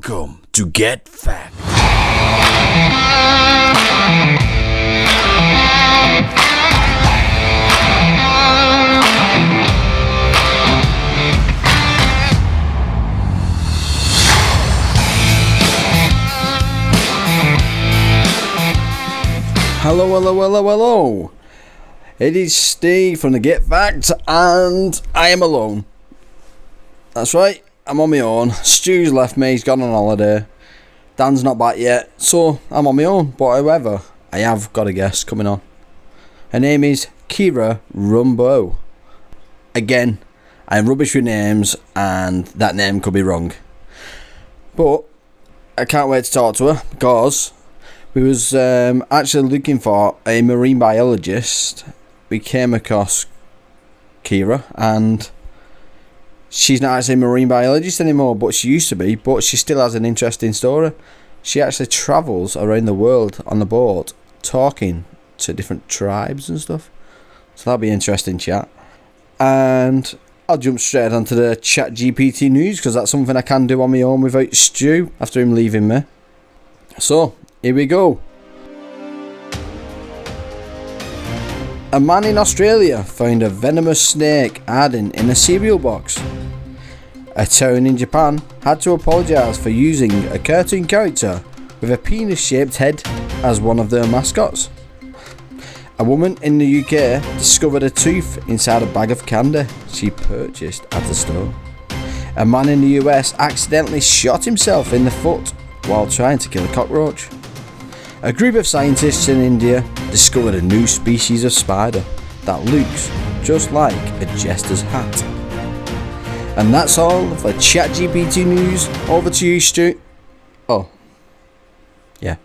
Welcome to Get Fact. Hello. It is Steve from the Get Fact, and I am alone. That's right, I'm on my own. Stu's left me, he's gone on holiday. Dan's not back yet, so I'm on my own. But however, I have got a guest coming on. Her name is Kiera Rumbough. Again, I'm rubbish with names, and that name could be wrong. But I can't wait to talk to her, because we was actually looking for a marine biologist. We came across Kiera, and she's not actually a marine biologist anymore, but she used to be. But she still has an interesting story. She actually travels around the world on the boat, talking to different tribes and stuff. So that'll be an interesting chat. And I'll jump straight onto the Chat GPT news, because that's something I can do on my own without Stu after him leaving me. So here we go. A man in Australia found a venomous snake hiding in a cereal box. A town in Japan had to apologise for using a cartoon character with a penis-shaped head as one of their mascots. A woman in the UK discovered a tooth inside a bag of candy she purchased at the store. A man in the US accidentally shot himself in the foot while trying to kill a cockroach. A group of scientists in India discovered a new species of spider that looks just like a jester's hat. And that's all for ChatGPT news. Over to you, Stu. Oh. Yeah.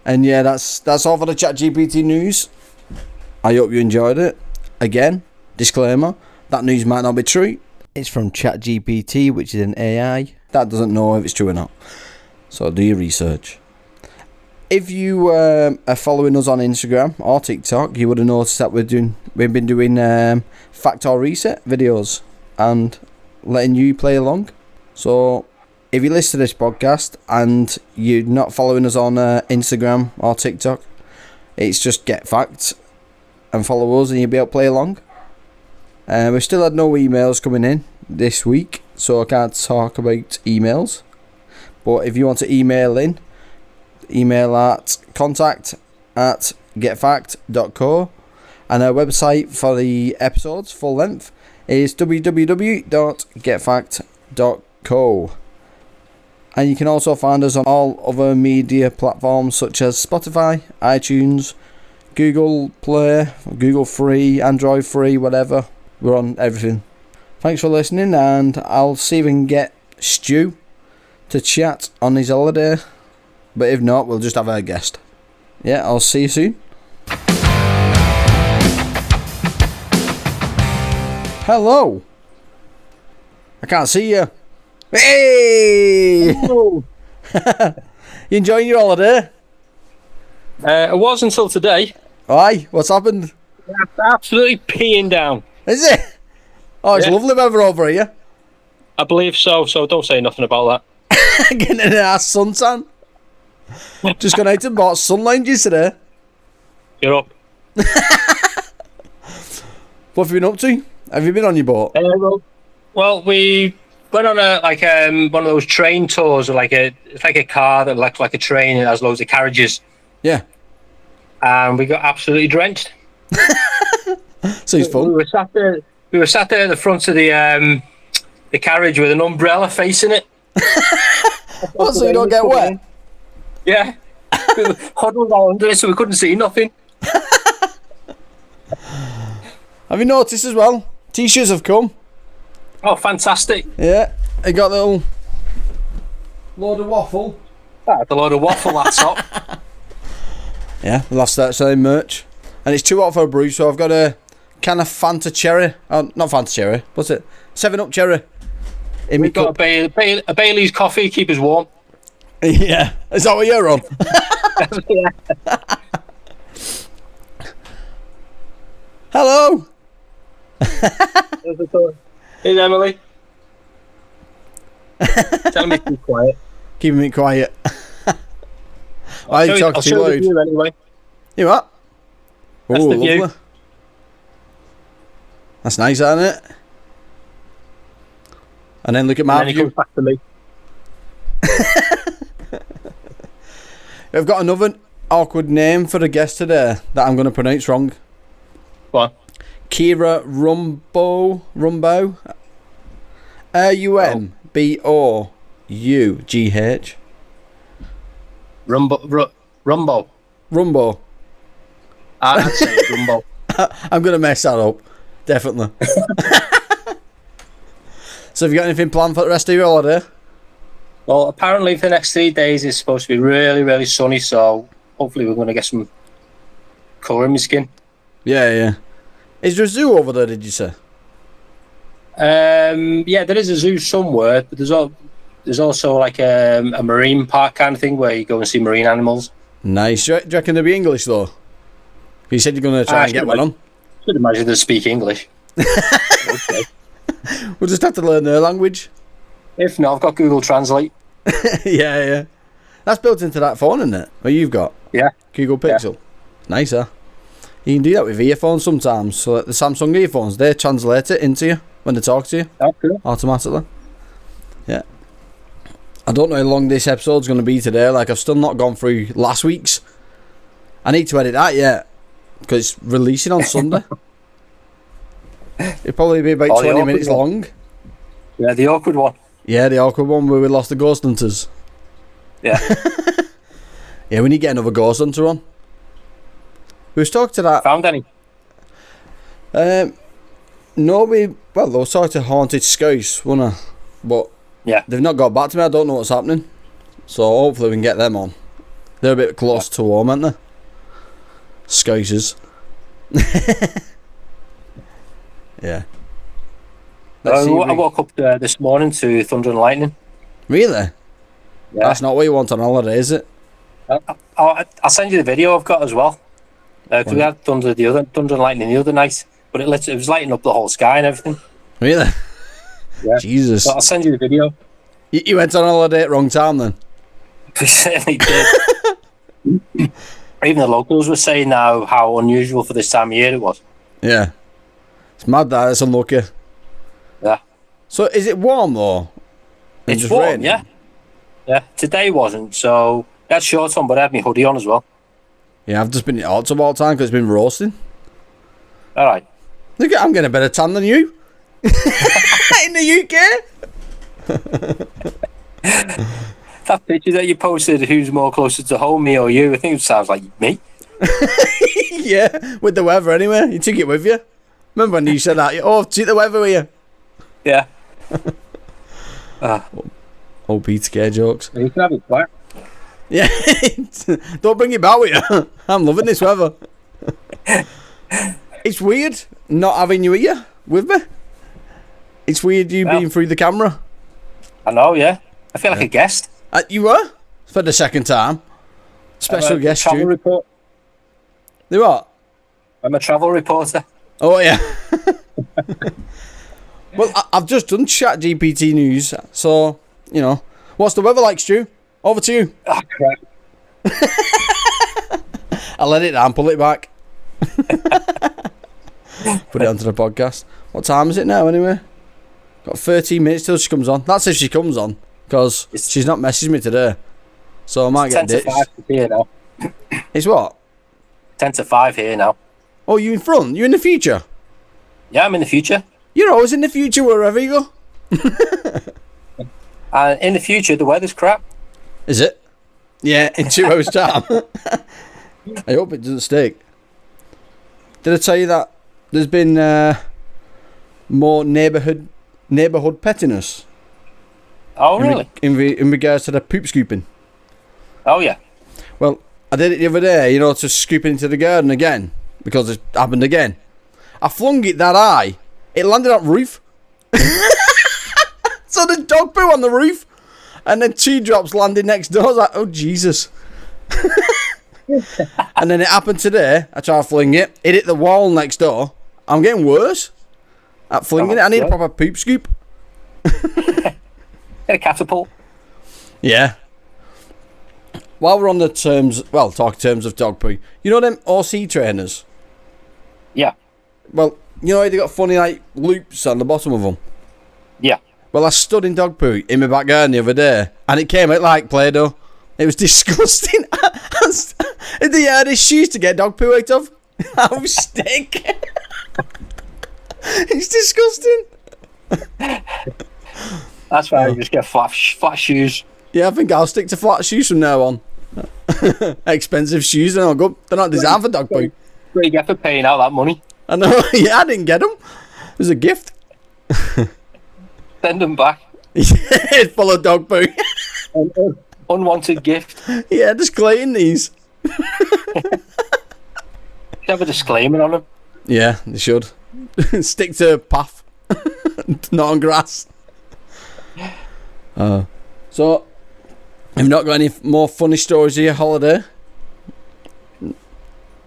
And yeah, that's all for the ChatGPT news. I hope you enjoyed it. Again, disclaimer, that news might not be true. It's from ChatGPT, which is an AI that doesn't know if it's true or not. So do your research. If you are following us on Instagram or TikTok, you would have noticed that we've been doing fact or reset videos and letting you play along. So if you listen to this podcast and you're not following us on Instagram or TikTok, it's just Get Fact and follow us and you'll be able to play along. We've still had no emails coming in this week, so I can't talk about emails. But if you want to email in, email at contact@getfact.co, and our website for the episodes full length is www.getfact.co. And you can also find us on all other media platforms such as Spotify, iTunes, Google Play, Google Free, Android Free, whatever. We're on everything. Thanks for listening, and I'll see if we can get Stu to chat on his holiday, but if not, we'll just have our guest. Yeah, I'll see you soon. Hello. I can't see you. Hey. Hello. You enjoying your holiday? It was until today. Aye, what's happened? Absolutely peeing down. Is it? Oh, it's Yeah. lovely weather over here. I believe so, so don't say nothing about that. Getting an ass suntan. Just gone out and bought sun lounges today. You're up. What have you been up to? Have you been on your boat? Well, we went on one of those train tours, it's like a car that looks like a train and has loads of carriages. Yeah. And we got absolutely drenched. So it's fun. We were sat there at the front of the carriage with an umbrella facing it. What, so you don't get wet? Yeah. We were huddled all under it so we couldn't see nothing. Have you noticed as well? T-shirts have come. Oh, fantastic. Yeah. They got a little load of waffle. That's a load of waffle, that's up. Yeah, we'll have to start selling merch. And it's too hot for a brew, so I've got a can of Fanta Cherry. Oh, not Fanta Cherry. What's it? 7-Up Cherry. We've got a Bailey's coffee, keep us warm. Yeah. Is that what you're on? Hello. Hey, Emily. Tell me to be quiet. Keeping me quiet. Why are you talking too the loud? view anyway. You what? That's Oh, the view. lovely. That's nice, isn't it? And then look at my And then he view. comes back to me. I've got another awkward name for the guest today that I'm going to pronounce wrong. What? Kiera Rumbough. Rumboughh. Rumbough. Rumbough. I'd say Rumbough. I'm going to mess that up. Definitely. So have you got anything planned for the rest of your holiday? Well, apparently for the next 3 days it's supposed to be really, really sunny, so hopefully we're going to get some colour in my skin. Yeah. Is there a zoo over there, did you say? Yeah, there is a zoo somewhere, but there's also like a marine park kind of thing where you go and see marine animals. Nice. Do you reckon they'll be English, though? You said you're going to try and get one on. Should imagine they speak English. Okay. We'll just have to learn their language. If not, I've got Google Translate. Yeah. That's built into that phone, isn't it? Or you've got? Yeah. Google Pixel. Yeah. Nice, huh? You can do that with earphones sometimes. So like the Samsung earphones, they translate it into you when they talk to you. Oh, cool. Automatically. Yeah. I don't know how long this episode's going to be today. Like, I've still not gone through last week's. I need to edit that yet. Because it's releasing on Sunday. It'll probably be about 20 minutes long. Yeah, the awkward one. Yeah, the awkward one where we lost the ghost hunters. Yeah. Yeah, we need to get another ghost hunter on. We was talking to that. Found any? No, they were talking to Haunted Scouts, wasn't they? But yeah, they've not got back to me. I don't know what's happening. So hopefully we can get them on. They're a bit close to home, aren't they? Scousers. Yeah. I woke up this morning to thunder and lightning. Really? Yeah. That's not what you want on holiday, is it? I'll send you the video I've got as well. Because we had thunder and lightning the other night, but it was lighting up the whole sky and everything. Really? Yeah. Jesus. So I'll send you the video. You went on holiday at the wrong time then? We certainly did. Even the locals were saying now how unusual for this time of year it was. Yeah. It's mad that it's unlucky. Yeah. So is it warm though? It's just warm, raining? yeah. Yeah. Today wasn't, so I had shorts on, but I had my hoodie on as well. Yeah, I've just been in hot tub all the time because it's been roasting. All right. Look, I'm getting a better tan than you. In the UK. That picture that you posted, who's more closer to home, me or you? I think it sounds like me. Yeah, with the weather anyway. You took it with you. Remember when you said that? Oh, take the weather with you. Yeah. Old Peter Care jokes. You can have it back. Yeah, don't bring it back with you. I'm loving this weather. It's weird not having you here with me. It's weird you being through the camera. I know, yeah. I feel like a guest. You were? For the second time. Special guest, travel report. Do what? I'm a travel reporter. Oh, yeah. Well, I've just done ChatGPT news, so, you know. What's the weather like, Stu? Over to you. Oh, crap. I'll let it down, pull it back. Put it onto the podcast. What time is it now, anyway? Got 13 minutes till she comes on. That's if she comes on, because she's not messaged me today. So I might get ditched. 10 to 5 here now. It's what? 10 to 5 here now. Oh, you in front? You in the future? Yeah, I'm in the future. You're always in the future wherever you go. And in the future, the weather's crap. Is it? Yeah, in 2 hours' time. I hope it doesn't stick. Did I tell you that there's been more neighbourhood pettiness? Oh, really? In regards to the poop scooping. Oh, yeah. Well, I did it the other day, to scoop into the garden again, because it happened again. I flung it that high, it landed on the roof. So there's dog poo on the roof, and then 2 drops landed next door. I was like, oh, Jesus. And then it happened today. I tried to fling it. It hit the wall next door. I'm getting worse at flinging it. I need a proper poop scoop. It Get a catapult. Yeah. While we're on the terms of dog poo, you know them RC trainers? Yeah. Well, you know they got funny like loops on the bottom of them. Yeah. Well, I stood in dog poo in my back garden the other day, and it came out like Play-Doh. It was disgusting. They had his shoes to get dog poo out of. I was sick. It's disgusting. That's why you just get flat shoes. Yeah, I think I'll stick to flat shoes from now on. Expensive shoes, they're not good. They're not designed for dog poo. What do you get for paying out that money? I know. Yeah, I didn't get them. It was a gift. Send them back. It's full of dog poo. Unwanted gift. Yeah, just clean these. Have a disclaimer on them. Yeah, they should. Stick to path, not on grass. So, have you not got any more funny stories of your holiday?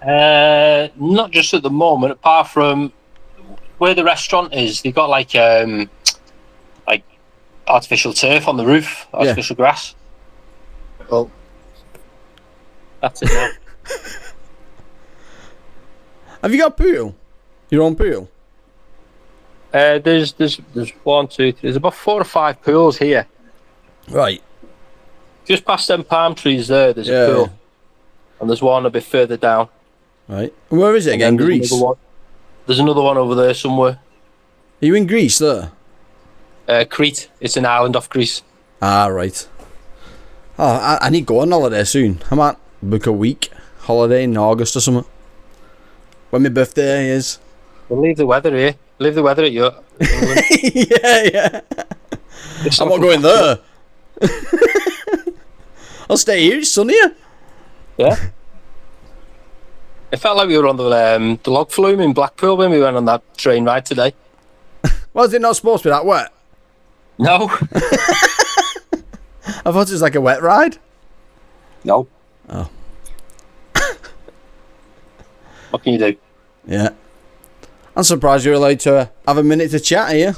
Not just at the moment, apart from where the restaurant is. They got like artificial turf on the roof, artificial grass. Well, that's it now. Have you got a pool? Your own pool? There's 1, 2, 3. There's about 4 or 5 pools here. Right. Just past them palm trees there, there's a pool. And there's one a bit further down. Right. And where is it again? Greece? There's another one over there somewhere. Are you in Greece there? Crete. It's an island off Greece. Ah, right. Oh, I need to go on holiday soon. I might book a week holiday in August or something. When my birthday is. We'll leave the weather here. Leave the weather at your England. Yeah. I'm not going there. I'll stay here. It's sunnier. Yeah. It felt like we were on the log flume in Blackpool when we went on that train ride today. Was it not supposed to be that wet? No. I thought it was like a wet ride. No. Oh. What can you do? Yeah. I'm surprised you're allowed to have a minute to chat here.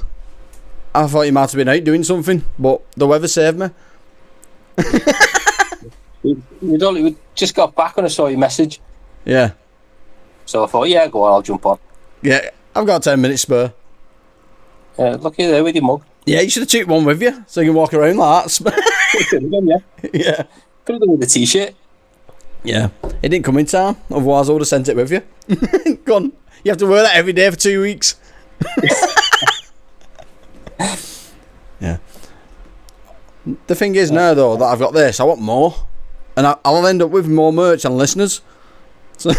I thought you might have been out doing something, but the weather saved me. We just got back when I saw your message. Yeah. So I thought, yeah, go on, I'll jump on. Yeah, I've got 10 minutes spare. Look at there with your mug. Yeah, you should have took one with you so you can walk around like that. Yeah. Could have done with the t-shirt. Yeah. It didn't come in time, otherwise I would have sent it with you. Go on. You have to wear that every day for 2 weeks. Yeah. The thing is now, though, that I've got this, I want more. And I'll end up with more merch and listeners. So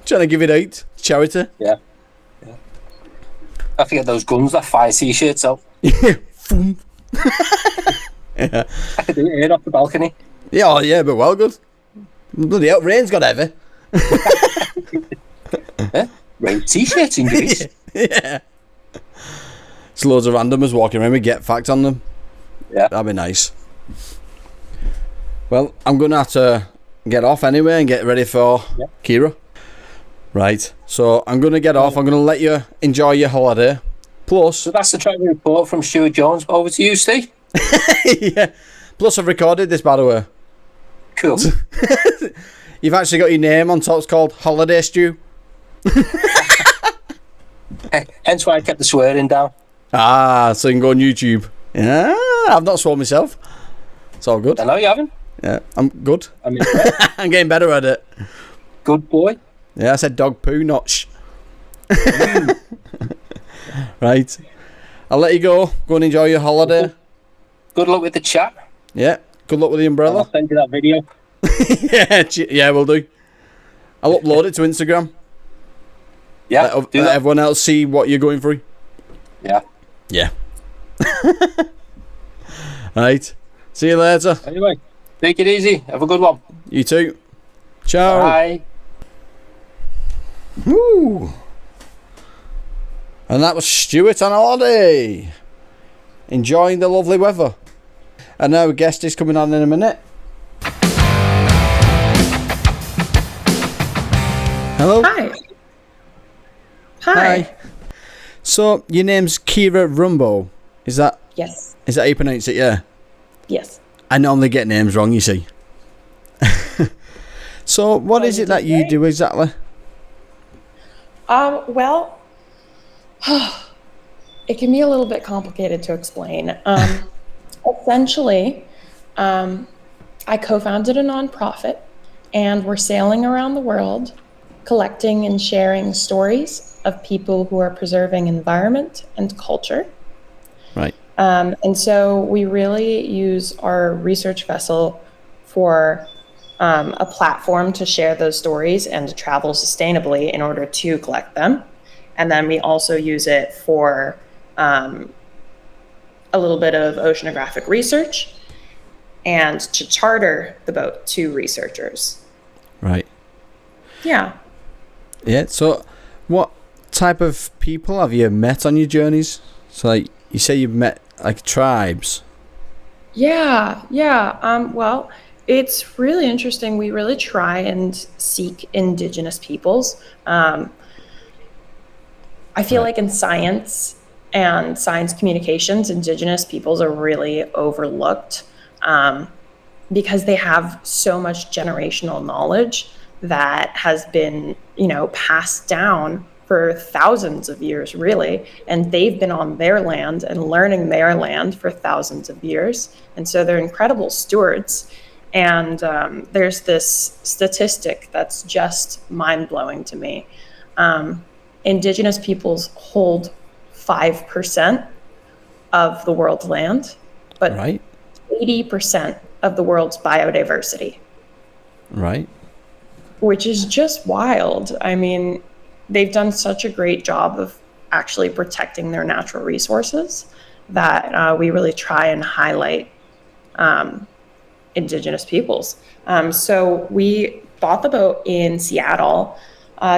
trying to give it out. Charity. Yeah. I have to get those guns that fire t-shirts out. Yeah. I could do it here off the balcony. Yeah, but well good. Bloody hell, rain's got heavy. Rain t-shirts in Greece. Yeah. It's loads of randomers walking around with Get Fact on them. Yeah. That'd be nice. Well, I'm going to have to get off anyway and get ready for Kiera. Right. So I'm going to get off. I'm going to let you enjoy your holiday. Plus... So that's the track report from Stuart Jones. Over to you, Steve. Yeah. Plus I've recorded this, by the way. Cool. You've actually got your name on top. It's called Holiday Stew. Hence why I kept the swearing down. Ah, so you can go on YouTube. Yeah, I've not sworn myself. It's all good. I know you haven't. Yeah, I'm good. I mean, I'm getting better at it. good boy. Yeah, I said dog poo, not sh. Right. I'll let you go. Go and enjoy your holiday. Good luck with the chat. Yeah. Good luck with the umbrella. I'll send you that video. Yeah, we'll do. I'll upload it to Instagram. Yeah, let everyone else see what you're going through. Yeah. Yeah. Right. See you later. Anyway, take it easy. Have a good one. You too. Ciao. Bye. Woo. And that was Stuart on holiday. Enjoying the lovely weather. And now a guest is coming on in a minute. Hello. Hi. So, your name's Kiera Rumbough. Is that Yes. is that how you pronounce it? Yeah. Yes. I normally get names wrong, you see. So, what is it that you do exactly? Well, it can be a little bit complicated to explain. Essentially, I co-founded a nonprofit, and we're sailing around the world, collecting and sharing stories of people who are preserving environment and culture. Right. And so we really use our research vessel for a platform to share those stories and to travel sustainably in order to collect them. And then we also use it for a little bit of oceanographic research and to charter the boat to researchers. Right. Yeah. Yeah. So, what type of people have you met on your journeys? So, like, you say you've met like tribes. Yeah. Well, it's really interesting. We really try and seek indigenous peoples. I feel Right. like in science and science communications, indigenous peoples are really overlooked because they have so much generational knowledge that has been, passed down for thousands of years, really. And they've been on their land and learning their land for thousands of years. And so they're incredible stewards. And there's this statistic that's just mind blowing to me. Indigenous peoples hold 5% of the world's land, but Right. 80% of the world's biodiversity, Right. which is just wild. I mean, they've done such a great job of actually protecting their natural resources that we really try and highlight indigenous peoples. So we bought the boat in Seattle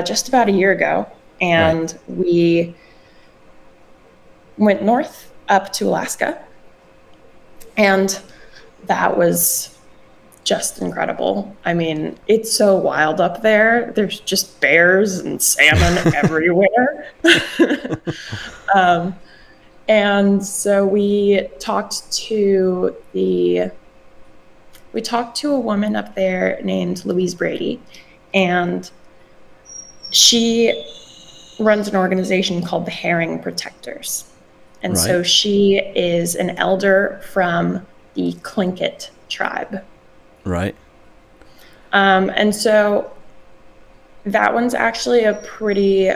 just about a year ago, and we went north up to Alaska, and that was just incredible. I mean, it's so wild up there. There's just bears and salmon everywhere. And so we talked to a woman up there named Louise Brady, and she runs an organization called the Herring Protectors. And so she is an elder from the Tlingit tribe. Right. And so that one's actually a pretty,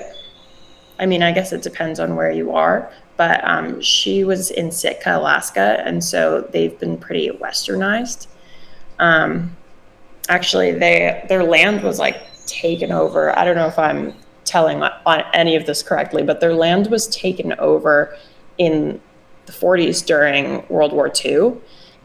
I mean, I guess it depends on where you are, but she was in Sitka, Alaska, and so they've been pretty westernized. Actually, their land was like taken over. I don't know if I'm telling any of this correctly, but their land was taken over in the 40s during World War II,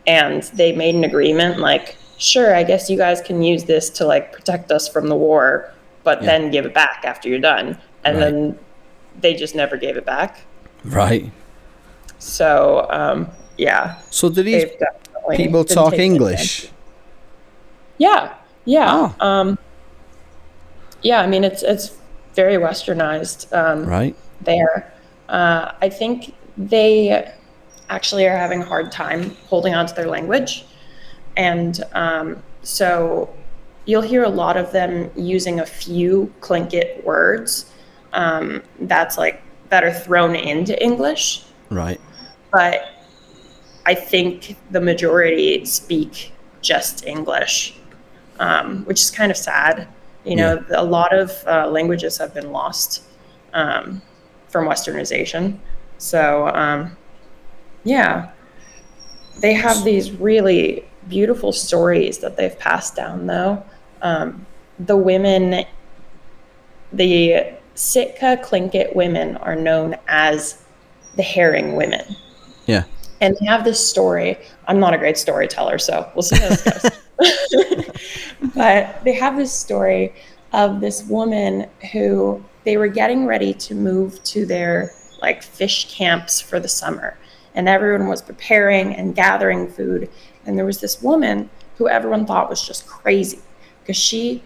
and they made an agreement like, sure, I guess you guys can use this to like protect us from the war, but then give it back after you're done. And then they just never gave it back. Right. So, yeah. So do these people talk English? Yeah. Oh. Yeah, I mean, it's very westernized there. I think they actually are having a hard time holding on to their language. And so you'll hear a lot of them using a few Tlingit words that are thrown into English. Right. But I think the majority speak just English, which is kind of sad. You know, a lot of languages have been lost from westernization. So, yeah, they have these really beautiful stories that they've passed down, though. The women, the Sitka Tlingit women are known as the herring women. Yeah. And they have this story. I'm not a great storyteller, so we'll see how this goes. But they have this story of this woman who they were getting ready to move to their like fish camps for the summer. And everyone was preparing and gathering food. And there was this woman who everyone thought was just crazy because she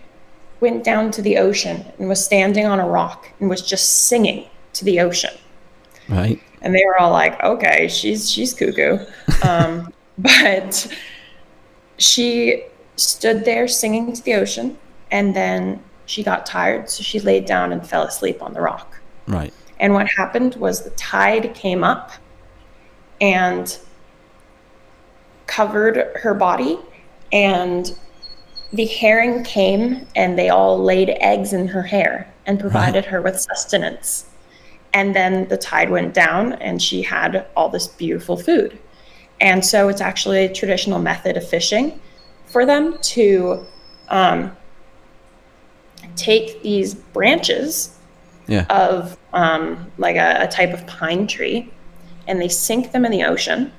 went down to the ocean and was standing on a rock and was just singing to the ocean. Right. And they were all like, okay, she's cuckoo. But she stood there singing to the ocean, and then she got tired, so she laid down and fell asleep on the rock. Right. And what happened was the tide came up and covered her body, and the herring came and they all laid eggs in her hair and provided her with sustenance. And then the tide went down and she had all this beautiful food. And so it's actually a traditional method of fishing for them to take these branches of like a type of pine tree, and they sink them in the ocean.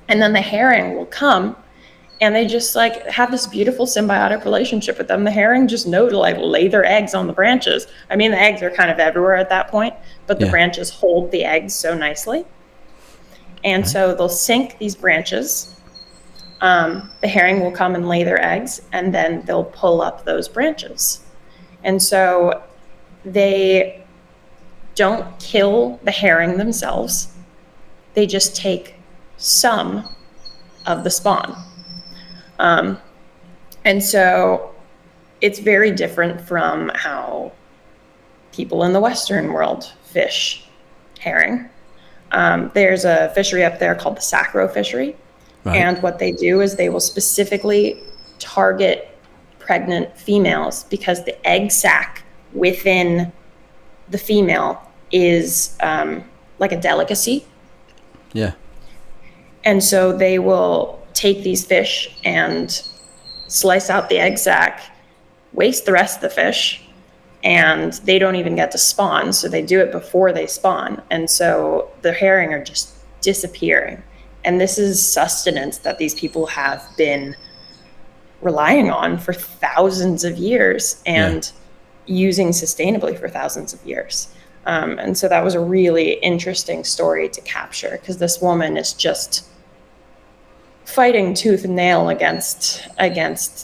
And then the herring will come, and they just like have this beautiful symbiotic relationship with them. The herring just know to like lay their eggs on the branches. I mean, the eggs are kind of everywhere at that point, but the branches hold the eggs so nicely. And so they'll sink these branches. The herring will come and lay their eggs, and then they'll pull up those branches. And so they don't kill the herring themselves. They just take some of the spawn. And so it's very different from how people in the Western world fish herring. There's a fishery up there called the Sacro fishery. Right. And what they do is they will specifically target pregnant females because the egg sac within the female is like a delicacy. Yeah. And so they will take these fish and slice out the egg sac, waste the rest of the fish, and they don't even get to spawn. So they do it before they spawn. And so the herring are just disappearing. And this is sustenance that these people have been relying on for thousands of years and using sustainably for thousands of years. And so that was a really interesting story to capture, because this woman is just fighting tooth and nail against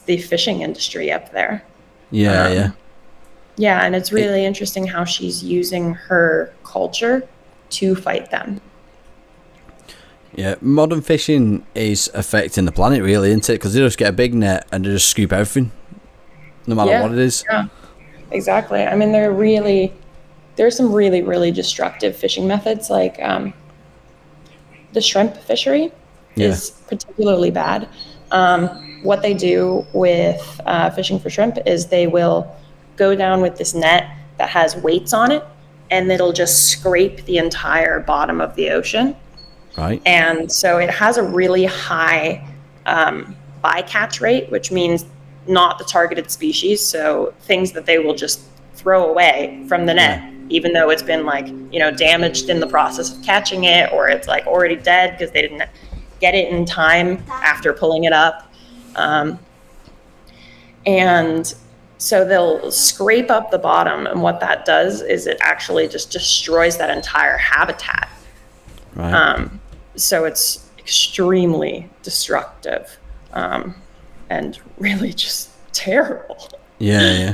the fishing industry up there. Yeah, and it's really interesting how she's using her culture to fight them. Yeah, modern fishing is affecting the planet, really, isn't it? Because they just get a big net and they just scoop everything, no matter what it is. Yeah, exactly. I mean, there's some really, really destructive fishing methods, like the shrimp fishery is particularly bad. What they do with fishing for shrimp is they will go down with this net that has weights on it, and it'll just scrape the entire bottom of the ocean. Right. And so it has a really high bycatch rate, which means not the targeted species. So things that they will just throw away from the net, even though it's been like, damaged in the process of catching it, or it's like already dead because they didn't get it in time after pulling it up. And so they'll scrape up the bottom. And what that does is it actually just destroys that entire habitat. Right. So it's extremely destructive, and really just terrible. Yeah.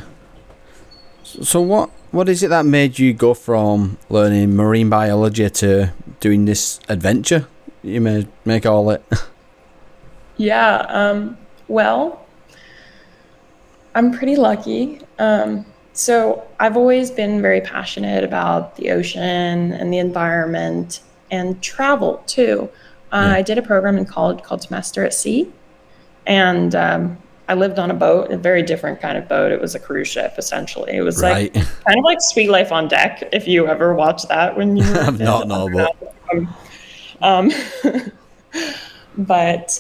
So what is it that made you go from learning marine biology to doing this adventure? You may call it. Well, I'm pretty lucky. So I've always been very passionate about the ocean and the environment and travel too. I did a program in college called Semester at Sea, and I lived on a boat, a very different kind of boat. It was a cruise ship, essentially. It was like kind of like Sweet Life on Deck, if you ever watched that when you were I've not known about. But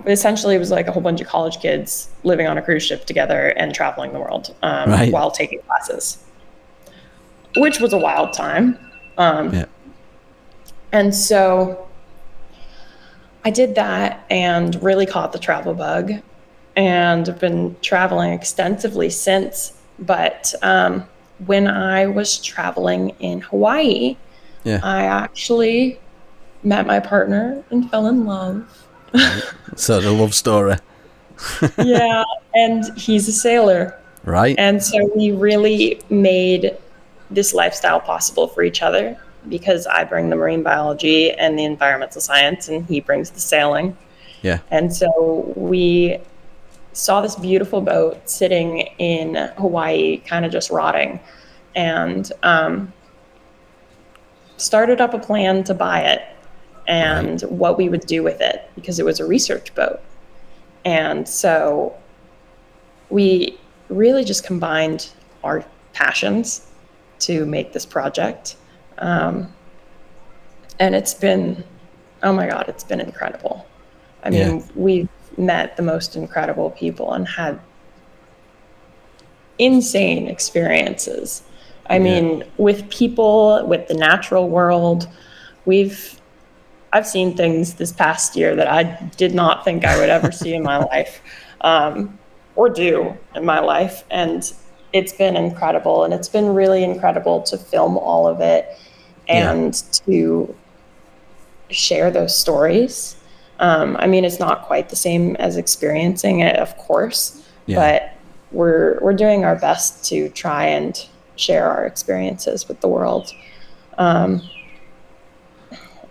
essentially it was like a whole bunch of college kids living on a cruise ship together and traveling the world while taking classes, which was a wild time. And so I did that and really caught the travel bug, and have been traveling extensively since. But when I was traveling in Hawaii, I actually met my partner and fell in love. So the love story. And he's a sailor. Right. And so we really made this lifestyle possible for each other, because I bring the marine biology and the environmental science, and he brings the sailing. Yeah. And so we saw this beautiful boat sitting in Hawaii, kind of just rotting, and started up a plan to buy it and what we would do with it, because it was a research boat. And so we really just combined our passions to make this project. And it's been, oh my God, it's been incredible. I mean, we've met the most incredible people and had insane experiences. I mean, with people, with the natural world, I've seen things this past year that I did not think I would ever see in my life, or do in my life. And it's been incredible. And it's been really incredible to film all of it and to share those stories. I mean, it's not quite the same as experiencing it, of course, but we're doing our best to try and share our experiences with the world.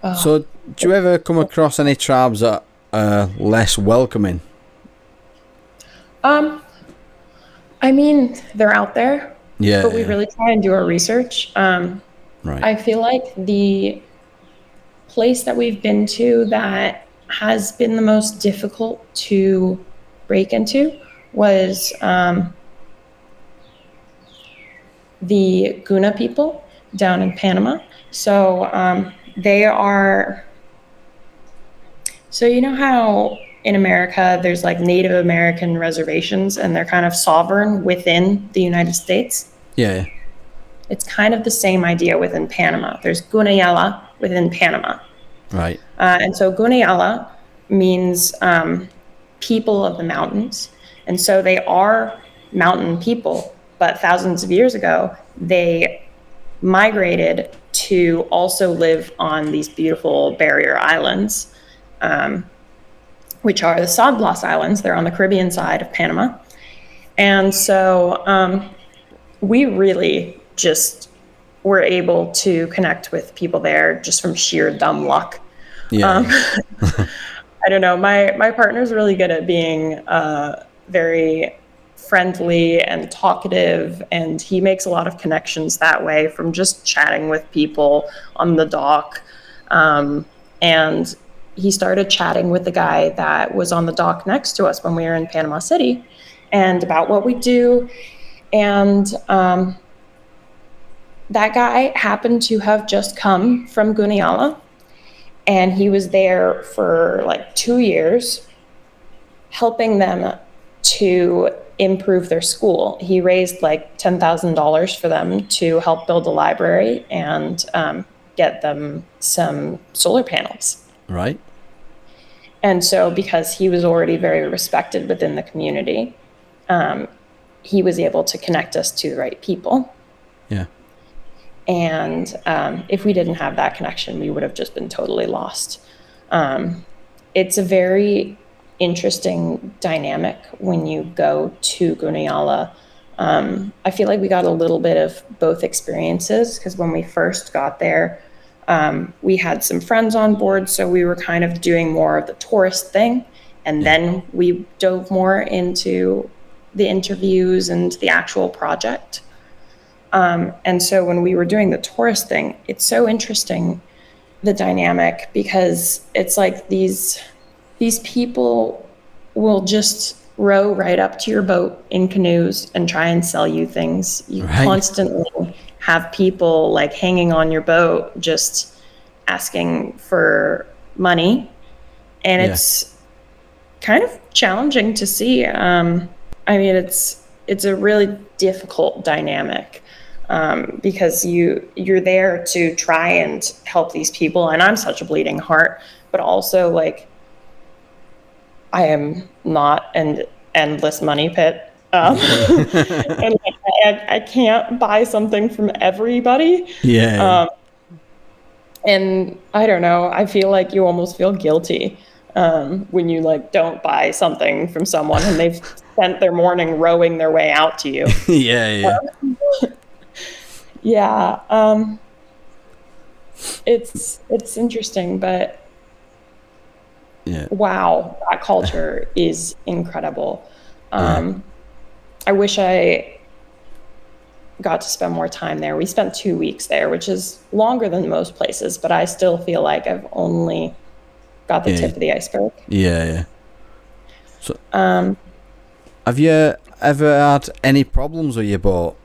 So, do you ever come across any tribes that are less welcoming? I mean, they're out there, but we Yeah. really try and do our research. Right. I feel like the place that we've been to that has been the most difficult to break into was the Guna people down in Panama. So they are, so you know how in America there's like Native American reservations and they're kind of sovereign within the United States? Yeah. It's kind of the same idea within Panama. There's Gunayala within Panama. Right. And so Gunayala means people of the mountains. And so they are mountain people, but thousands of years ago, they migrated to also live on these beautiful barrier islands, which are the Sod Blas Islands. They're on the Caribbean side of Panama. And so we really just were able to connect with people there just from sheer dumb luck. Yeah. I don't know. My partner's really good at being very friendly and talkative, and he makes a lot of connections that way from just chatting with people on the dock. And he started chatting with the guy that was on the dock next to us when we were in Panama City, and about what we do. And that guy happened to have just come from Gunayala, and he was there for like 2 years helping them to improve their school. He raised like $10,000 for them to help build a library and get them some solar panels. Right. And so because he was already very respected within the community, he was able to connect us to the right people. Yeah. And if we didn't have that connection, we would have just been totally lost. It's a very interesting dynamic when you go to Gunayala. I feel like we got a little bit of both experiences, because when we first got there, we had some friends on board, so we were kind of doing more of the tourist thing, and then we dove more into the interviews and the actual project. And so when we were doing the tourist thing, it's so interesting, the dynamic, because it's like these people will just row right up to your boat in canoes and try and sell you things. You constantly have people like hanging on your boat just asking for money. And it's kind of challenging to see. I mean, it's a really difficult dynamic. Because you're there to try and help these people, and I'm such a bleeding heart, but also like I am not an endless money pit, and I can't buy something from everybody. Yeah. And I don't know, I feel like you almost feel guilty when you like don't buy something from someone and they've spent their morning rowing their way out to you. Yeah. Yeah, it's interesting, but Yeah. wow, that culture is incredible. Yeah. I wish I got to spend more time there. We spent 2 weeks there, which is longer than most places, but I still feel like I've only got the Yeah. tip of the iceberg. Yeah. Yeah. So, have you ever had any problems with your boat?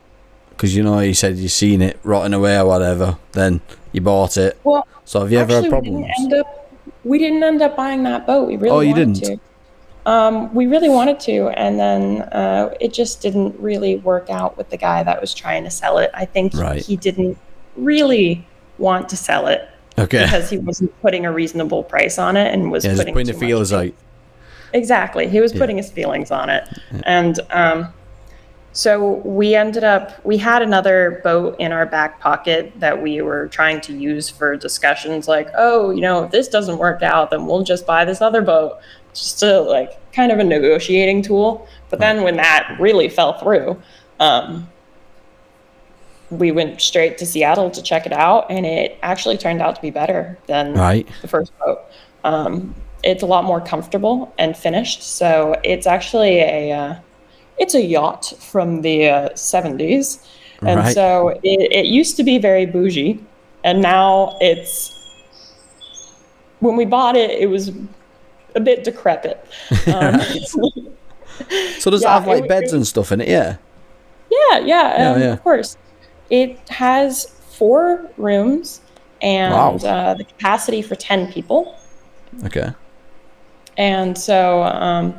Because you said you seen it rotting away or whatever, then you bought it. Well, So have you ever had actually, problems? we didn't end up buying that boat. We Oh, really you wanted didn't? to. We really wanted to, and then it just didn't really work out with the guy that was trying to sell it. I think Right. he didn't really want to sell it Okay. because he wasn't putting a reasonable price on it and was Yeah, just putting putting the too much feelers out. Exactly. He was Yeah. putting his feelings on it. And so we had another boat in our back pocket that we were trying to use for discussions like, oh, if this doesn't work out, then we'll just buy this other boat. Just to like kind of a negotiating tool. But then when that really fell through, we went straight to Seattle to check it out, and it actually turned out to be better than Right. the first boat. It's a lot more comfortable and finished, so it's actually it's a yacht from the 70s, and Right. so it used to be very bougie, and now when we bought it, it was a bit decrepit. So does it Yeah, have like beds and stuff in it? Yeah. Yeah, Yeah. of course. It has 4 rooms and Wow. the capacity for 10 people. Okay. And so,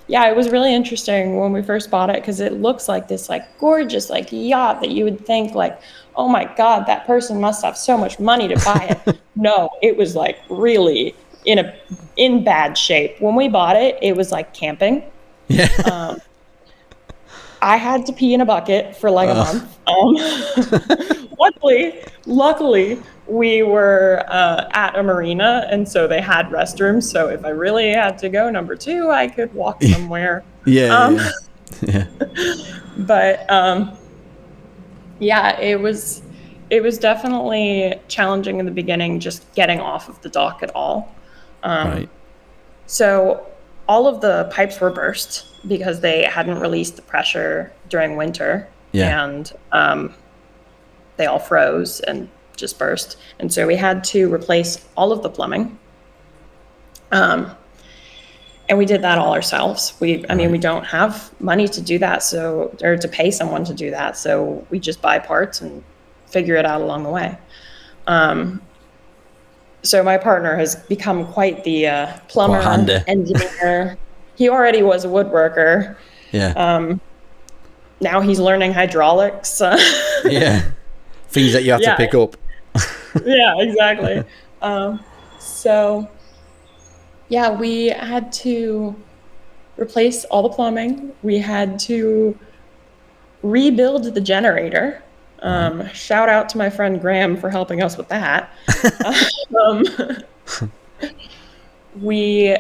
yeah, it was really interesting when we first bought it because it looks like this like gorgeous like yacht that you would think like, oh my God, that person must have so much money to buy it. No, it was like really in bad shape. When we bought it, it was like camping. Yeah. I had to pee in a bucket for like a month. Luckily, we were at a marina, and so they had restrooms. So if I really had to go number 2, I could walk somewhere. Yeah. Yeah. But yeah, it was definitely challenging in the beginning, just getting off of the dock at all. Right. So all of the pipes were burst because they hadn't released the pressure during winter. Yeah. And they all froze and just burst. And so we had to replace all of the plumbing. And we did that all ourselves. We don't have money to do that, or to pay someone to do that. So we just buy parts and figure it out along the way. So my partner has become quite the plumber, engineer. He already was a woodworker. Yeah. Now he's learning hydraulics. Yeah. Things that you have to pick up. Yeah, exactly. So, yeah, we had to replace all the plumbing. We had to rebuild the generator. Shout out to my friend Graham for helping us with that. We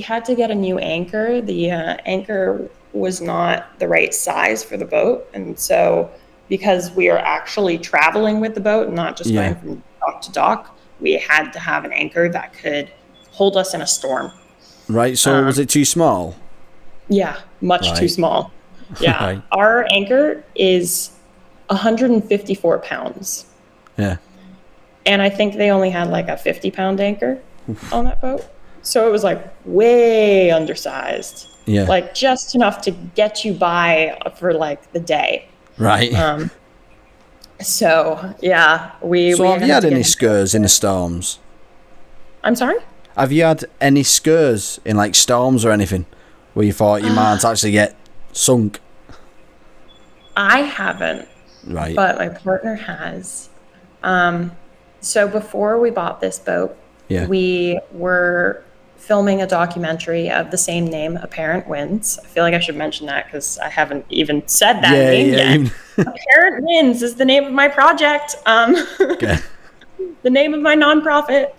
had to get a new anchor. The anchor was not the right size for the boat, and so because we are actually traveling with the boat and not just going from dock to dock, we had to have an anchor that could hold us in a storm. Right. So was it too small? Yeah, much too small. Yeah. Right. Our anchor is 154 pounds. Yeah. And I think they only had like a 50-pound anchor on that boat. So it was like way undersized. Yeah. Like just enough to get you by for like the day. Right. So yeah, So have you had any scares in the storms? I'm sorry? Have you had any scares in like storms or anything where you thought you might actually get sunk? I haven't. Right. But my partner has. So before we bought this boat, we were filming a documentary of the same name, Apparent Winds. I feel like I should mention that because I haven't even said that name yet. Apparent Winds is the name of my project. Okay. The name of my nonprofit.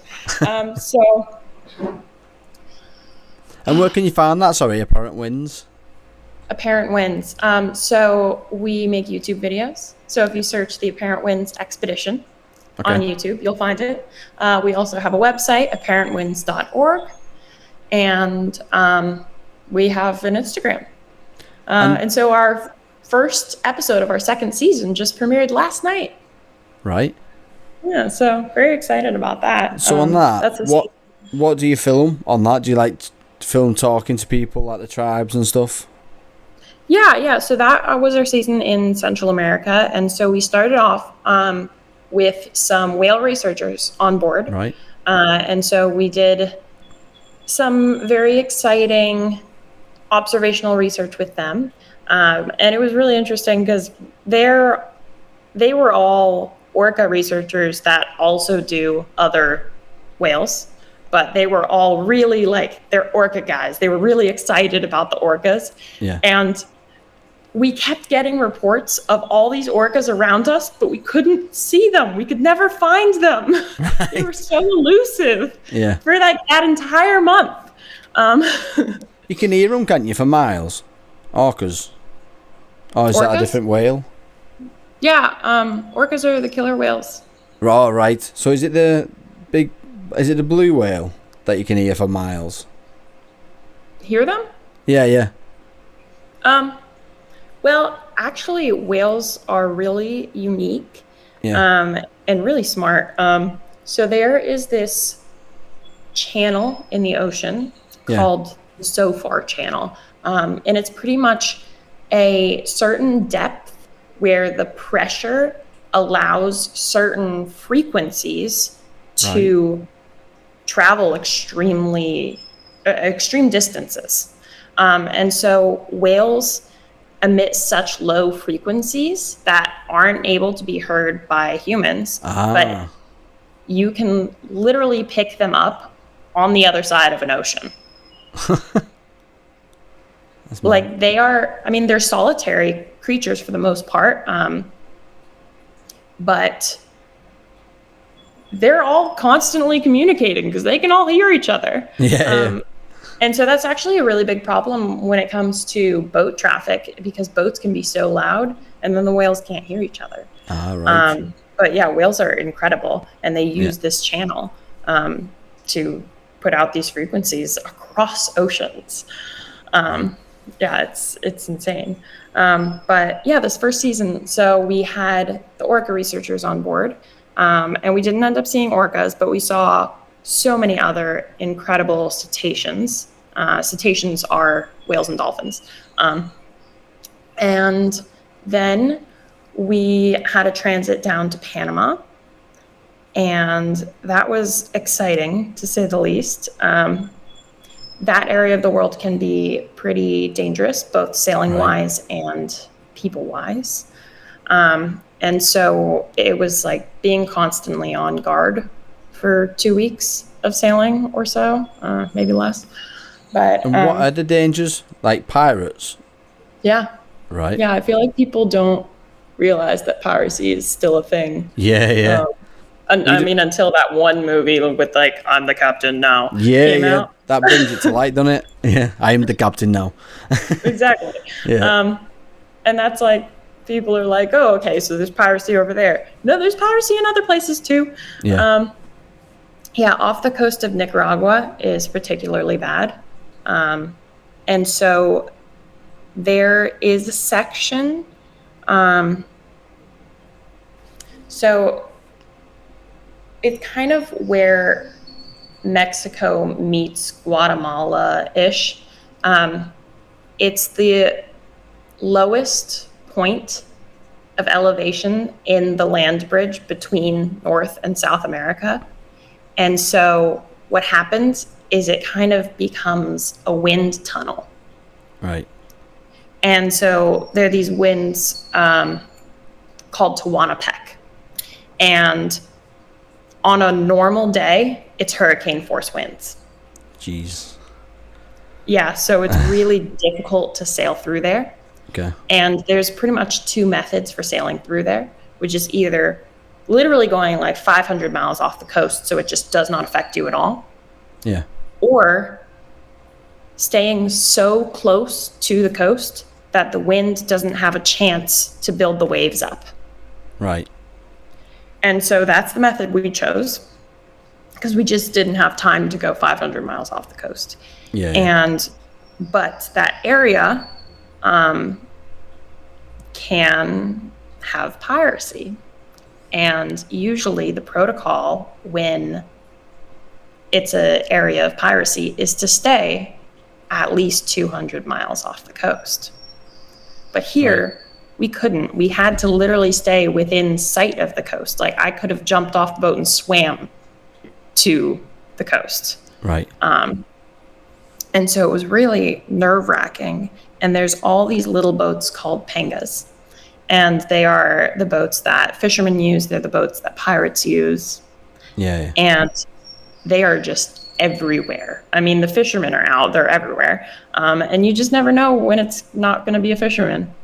And where can you find that? Sorry, Apparent Winds. Apparent Winds. So we make YouTube videos. So if you search the Apparent Winds Expedition on YouTube, you'll find it. We also have a website, apparentwinds.org, and we have an Instagram. And so our first episode of our second season just premiered last night. Right. Yeah, so very excited about that. So on that, what do you film on that? Do you like film talking to people like the tribes and stuff? Yeah. So that was our season in Central America. And so we started off with some whale researchers on board. Right. And so we did some very exciting observational research with them. And it was really interesting because they were all orca researchers that also do other whales. But they were all really they're orca guys. They were really excited about the orcas. Yeah. And we kept getting reports of all these orcas around us, but we couldn't see them. We could never find them. Right. They were so elusive for that entire month. You can hear them, can't you, for miles? Orcas. Or is that a different whale? Yeah, orcas are the killer whales. Oh, right. So is it the blue whale that you can hear for miles? Hear them? Yeah. Well, actually, whales are really unique and really smart. So there is this channel in the ocean called the SOFAR channel. And it's pretty much a certain depth where the pressure allows certain frequencies to travel extreme distances. And so whales emit such low frequencies that aren't able to be heard by humans, but you can literally pick them up on the other side of an ocean. They're solitary creatures for the most part, but they're all constantly communicating because they can all hear each other. And so that's actually a really big problem when it comes to boat traffic, because boats can be so loud and then the whales can't hear each other. But yeah, whales are incredible, and they use this channel to put out these frequencies across oceans. It's insane. But yeah, this first season, so we had the orca researchers on board, and we didn't end up seeing orcas, but we saw so many other incredible cetaceans. Cetaceans are whales and dolphins. And then we had a transit down to Panama, and that was exciting, to say the least. That area of the world can be pretty dangerous, both sailing-wise and people-wise. And so it was like being constantly on guard for 2 weeks of sailing or so, maybe less. But and what are the dangers? Like pirates? Yeah. Right. Yeah, I feel like people don't realize that piracy is still a thing. Yeah. Until that one movie with I'm the captain now. Came out. That brings it to light, doesn't it? Yeah, I am the captain now. Exactly. And that's people are like, oh, okay, so there's piracy over there. No, there's piracy in other places too. Off the coast of Nicaragua is particularly bad. And so there is a section. So it's kind of where Mexico meets Guatemala-ish. It's the lowest point of elevation in the land bridge between North and South America. And so what happens is it kind of becomes a wind tunnel. Right. And so there are these winds called Tehuantepec. And on a normal day, it's hurricane force winds. Jeez. Yeah, so it's really difficult to sail through there. Okay. And there's pretty much two methods for sailing through there, which is either literally going 500 miles off the coast, so it just does not affect you at all. Yeah. Or staying so close to the coast that the wind doesn't have a chance to build the waves up. Right. And so that's the method we chose, because we just didn't have time to go 500 miles off the coast. Yeah. But that area can have piracy. And usually the protocol when it's an area of piracy is to stay at least 200 miles off the coast. But here, we couldn't. We had to literally stay within sight of the coast. Like, I could have jumped off the boat and swam to the coast. Right. And so it was really nerve-wracking. And there's all these little boats called pangas. And they are the boats that fishermen use. They're the boats that pirates use. Yeah. And they are just everywhere. I mean, the fishermen are out. They're everywhere. And you just never know when it's not going to be a fisherman.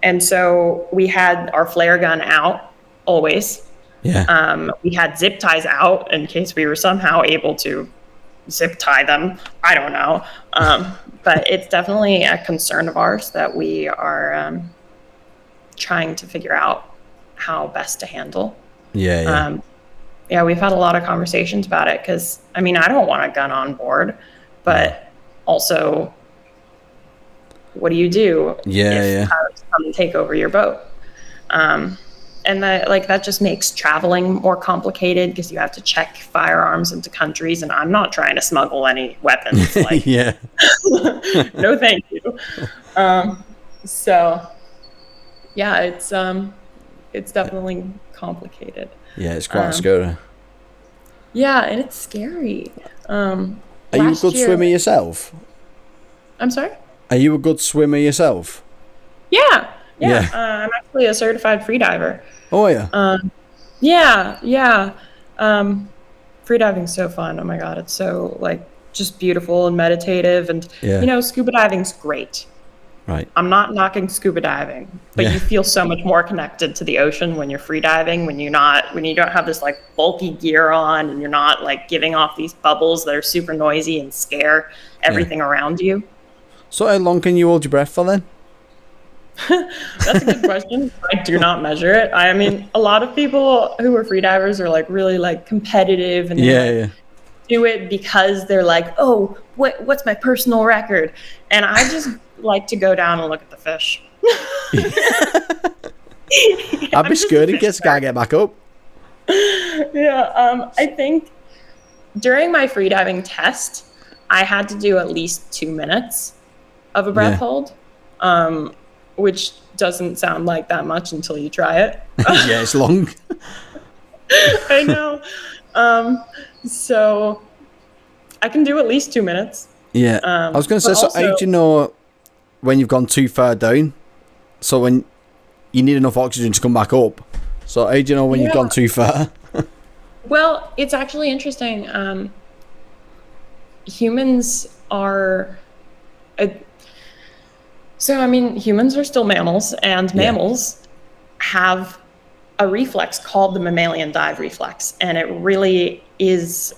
And so we had our flare gun out always. Yeah. We had zip ties out in case we were somehow able to zip tie them. I don't know. But it's definitely a concern of ours that we are trying to figure out how best to handle. Yeah. Yeah, we've had a lot of conversations about it because, I mean, I don't want a gun on board, but also, what do you do if pirates come and take over your boat? And that just makes traveling more complicated because you have to check firearms into countries, and I'm not trying to smuggle any weapons. Like, Yeah. no, thank you. So, yeah, it's definitely complicated. Yeah, it's quite scary. Yeah, and it's scary. Are you a good swimmer yourself? I'm sorry? Are you a good swimmer yourself? Yeah. Yeah. I'm actually a certified freediver. Oh, yeah. Yeah. Freediving's so fun. Oh my God. It's so just beautiful and meditative. And, scuba diving's great. Right. I'm not knocking scuba diving, but you feel so much more connected to the ocean when you're freediving, when you don't have this bulky gear on and you're not giving off these bubbles that are super noisy and scare everything around you. So how long can you hold your breath for then? That's a good question. I do not measure it. I mean, a lot of people who are freedivers are really competitive and do it because they're like, oh, what's my personal record? And I just like to go down and look at the fish. I'd be scared in case I can't get back up. Yeah, I think during my freediving test, I had to do at least 2 minutes of a breath hold, which doesn't sound like that much until you try it. Yeah, it's long. I know. So I can do at least 2 minutes. Yeah. I was going to say, so how do you know when you've gone too far down? So when you need enough oxygen to come back up. So how do you know when you've gone too far? Well, it's actually interesting. Humans are... humans are still mammals, and mammals have a reflex called the mammalian dive reflex. And it really is...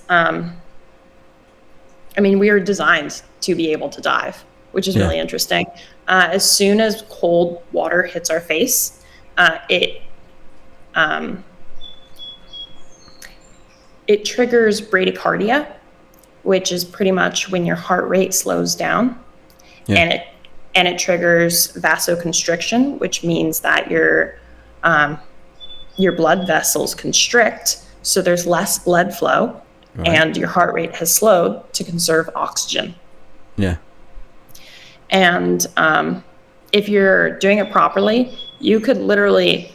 we are designed to be able to dive, which is really interesting. As soon as cold water hits our face, it triggers bradycardia, which is pretty much when your heart rate slows down, and it triggers vasoconstriction, which means that your blood vessels constrict, so there's less blood flow. Right. And your heart rate has slowed to conserve oxygen. Yeah. And if you're doing it properly, you could literally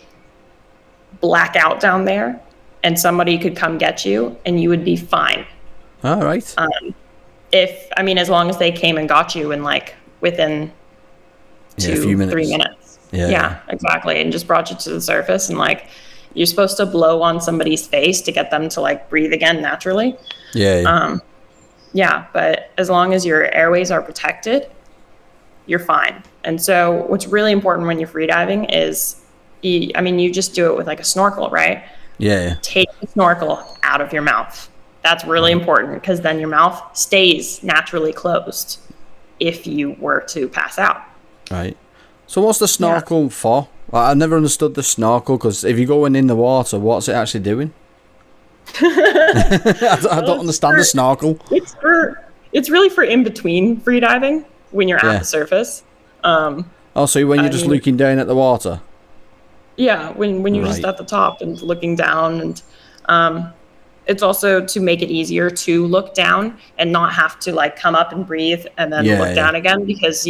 black out down there and somebody could come get you and you would be fine. All right. As long as they came and got you in within 3 minutes. Yeah, exactly. And just brought you to the surface and you're supposed to blow on somebody's face to get them to breathe again naturally. Yeah. But as long as your airways are protected, you're fine. And so what's really important when you're freediving is, you just do it with a snorkel, right? Yeah. Take the snorkel out of your mouth. That's really important because then your mouth stays naturally closed. if you were to pass out. Right. So what's the snorkel for? Like, I never understood the snorkel, because if you're going in the water, what's it actually doing? I don't understand the snorkel. It's really for in between free diving when you're at the surface. So when you're just looking down at the water? Yeah, when you're just at the top and looking down, and it's also to make it easier to look down and not have to like come up and breathe and then look down again, because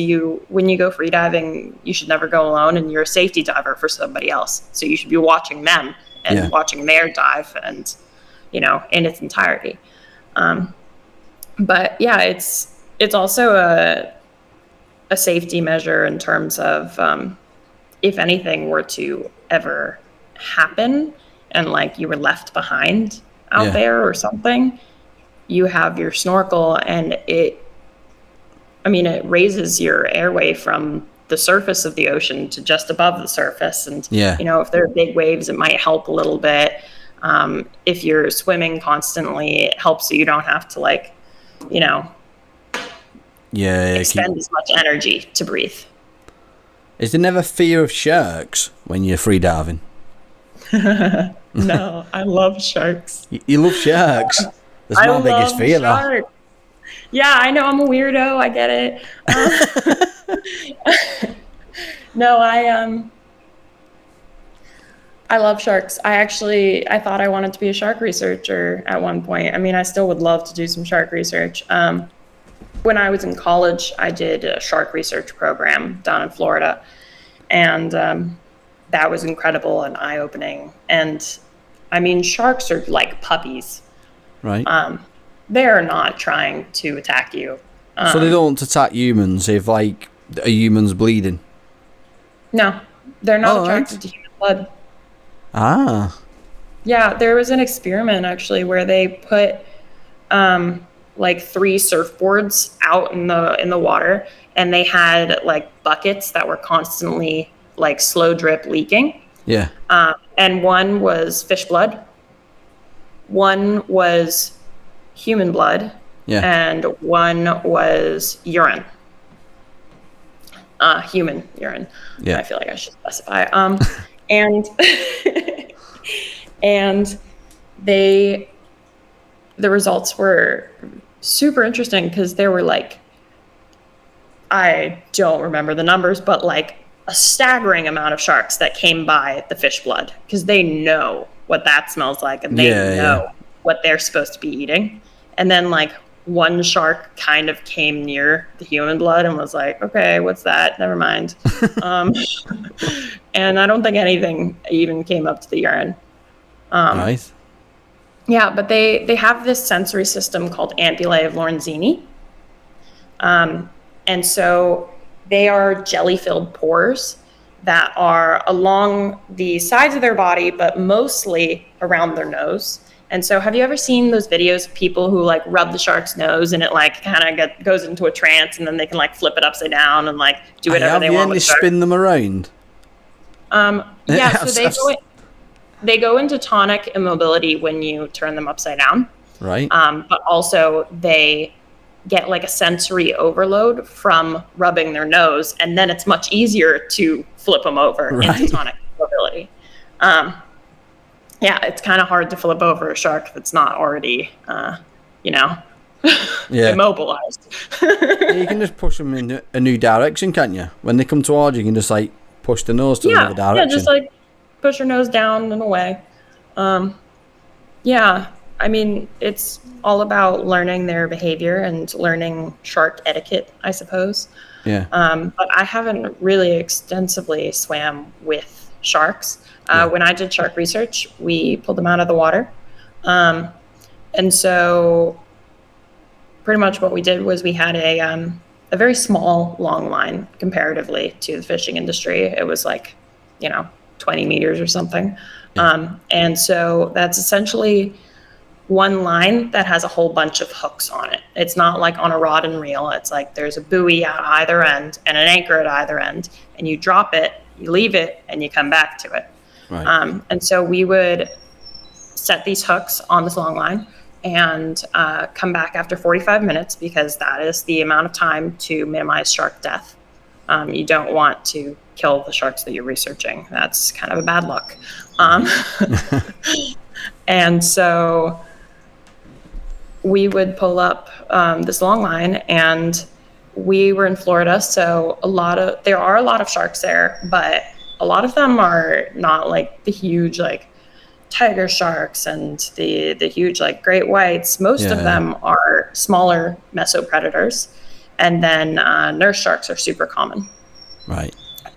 when you go free diving, you should never go alone, and you're a safety diver for somebody else. So you should be watching them and watching their dive, and in its entirety. But yeah, it's also a safety measure in terms of if anything were to ever happen and like you were left behind out there or something, you have your snorkel, and it raises your airway from the surface of the ocean to just above the surface. And, if there are big waves, it might help a little bit. If you're swimming constantly, it helps so you don't have to expend as much energy to breathe. Is there never fear of sharks when you're free diving? No, I love sharks. You love sharks? That's my biggest fear, though. Yeah, I know, I'm a weirdo. I get it. No, I love sharks. I thought I wanted to be a shark researcher at one point. I still would love to do some shark research. When I was in college, I did a shark research program down in Florida, and that was incredible and eye-opening. And sharks are like puppies. Right. They are not trying to attack you. So they don't attack humans if a human's bleeding? No, they're not attracted to human blood. Ah. Yeah, there was an experiment actually where they put 3 surfboards out in the water, and they had like buckets that were constantly like slow drip leaking. Yeah. And one was fish blood, one was human blood, and one was urine. Human urine. Yeah. I feel like I should specify. And and the results were super interesting, because there were I don't remember the numbers, but a staggering amount of sharks that came by the fish blood, because they know what that smells like, and they know what they're supposed to be eating. And then one shark kind of came near the human blood and was like, okay, what's that? Never mind. And I don't think anything even came up to the urine. Nice. Yeah, but they have this sensory system called ampullae of Lorenzini. And so they are jelly-filled pores that are along the sides of their body, but mostly around their nose. And so have you ever seen those videos of people who rub the shark's nose, and it kind of goes into a trance, and then they can flip it upside down and do whatever they want with the shark? Spin them around? Yeah, so they go into tonic immobility when you turn them upside down. Right. But also they get a sensory overload from rubbing their nose, and then it's much easier to flip them over into tonic immobility. Yeah, it's kind of hard to flip over a shark that's not already, immobilized. You can just push them in a new direction, can't you? When they come towards you, you can just push the nose to another direction. Yeah, just push your nose down and away. It's all about learning their behavior and learning shark etiquette, I suppose. Yeah. But I haven't really extensively swam with sharks. When I did shark research, we pulled them out of the water. And so pretty much what we did was we had a very small long line comparatively to the fishing industry. It was 20 meters or something. Yeah. And so that's essentially one line that has a whole bunch of hooks on it. It's not on a rod and reel. It's there's a buoy at either end and an anchor at either end, and you drop it, you leave it, and you come back to it. Right. And so we would set these hooks on this long line, and come back after 45 minutes because that is the amount of time to minimize shark death. You don't want to kill the sharks that you're researching. That's kind of a bad luck. And so we would pull up this long line, and we were in Florida, so there are a lot of sharks there, but a lot of them are not like the huge like tiger sharks and the huge like great whites. Most of them are smaller mesopredators, and then nurse sharks are super common. Right.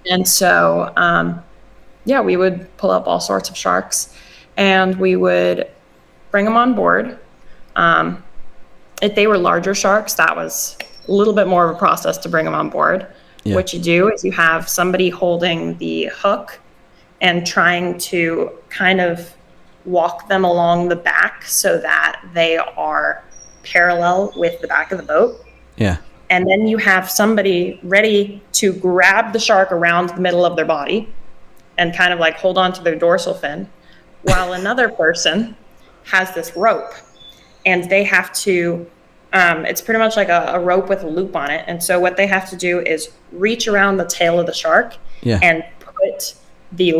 And so we would pull up all sorts of sharks, and we would bring them on board. If they were larger sharks, that was a little bit more of a process to bring them on board. Yeah. What you do is you have somebody holding the hook and trying to kind of walk them along the back so that they are parallel with the back of the boat. Yeah. And then you have somebody ready to grab the shark around the middle of their body and kind of like hold on to their dorsal fin, while another person has this rope, and they have to it's pretty much like a rope with a loop on it. And so what they have to do is reach around the tail of the shark and put the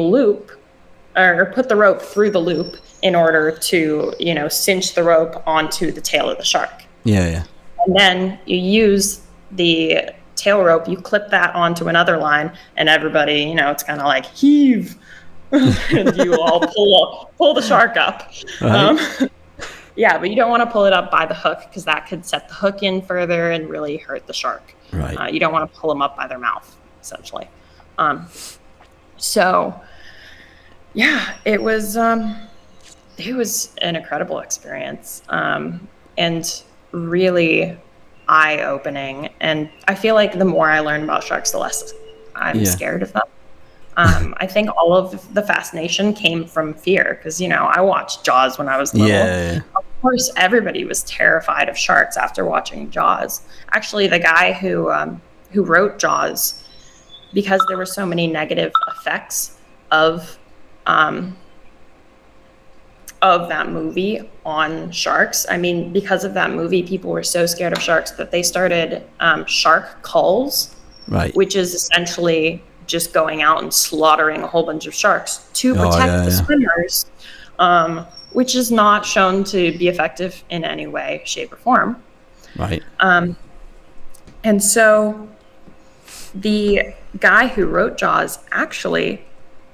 rope through the loop in order to, cinch the rope onto the tail of the shark. Yeah. And then you use the tail rope, you clip that onto another line, and everybody, it's kind of like heave, and you all pull the shark up. Right. Yeah, but you don't want to pull it up by the hook because that could set the hook in further and really hurt the shark. Right. You don't want to pull them up by their mouth, essentially. It was an incredible experience, and really eye-opening. And I feel like the more I learn about sharks, the less I'm scared of them. I think all of the fascination came from fear because, I watched Jaws when I was little. Yeah. Of course, everybody was terrified of sharks after watching Jaws. Actually, the guy who wrote Jaws, because there were so many negative effects of that movie on sharks. I mean, because of that movie, people were so scared of sharks that they started shark culls, right? Which is essentially just going out and slaughtering a whole bunch of sharks to protect the swimmers, which is not shown to be effective in any way, shape, or form. Right. And so the guy who wrote Jaws actually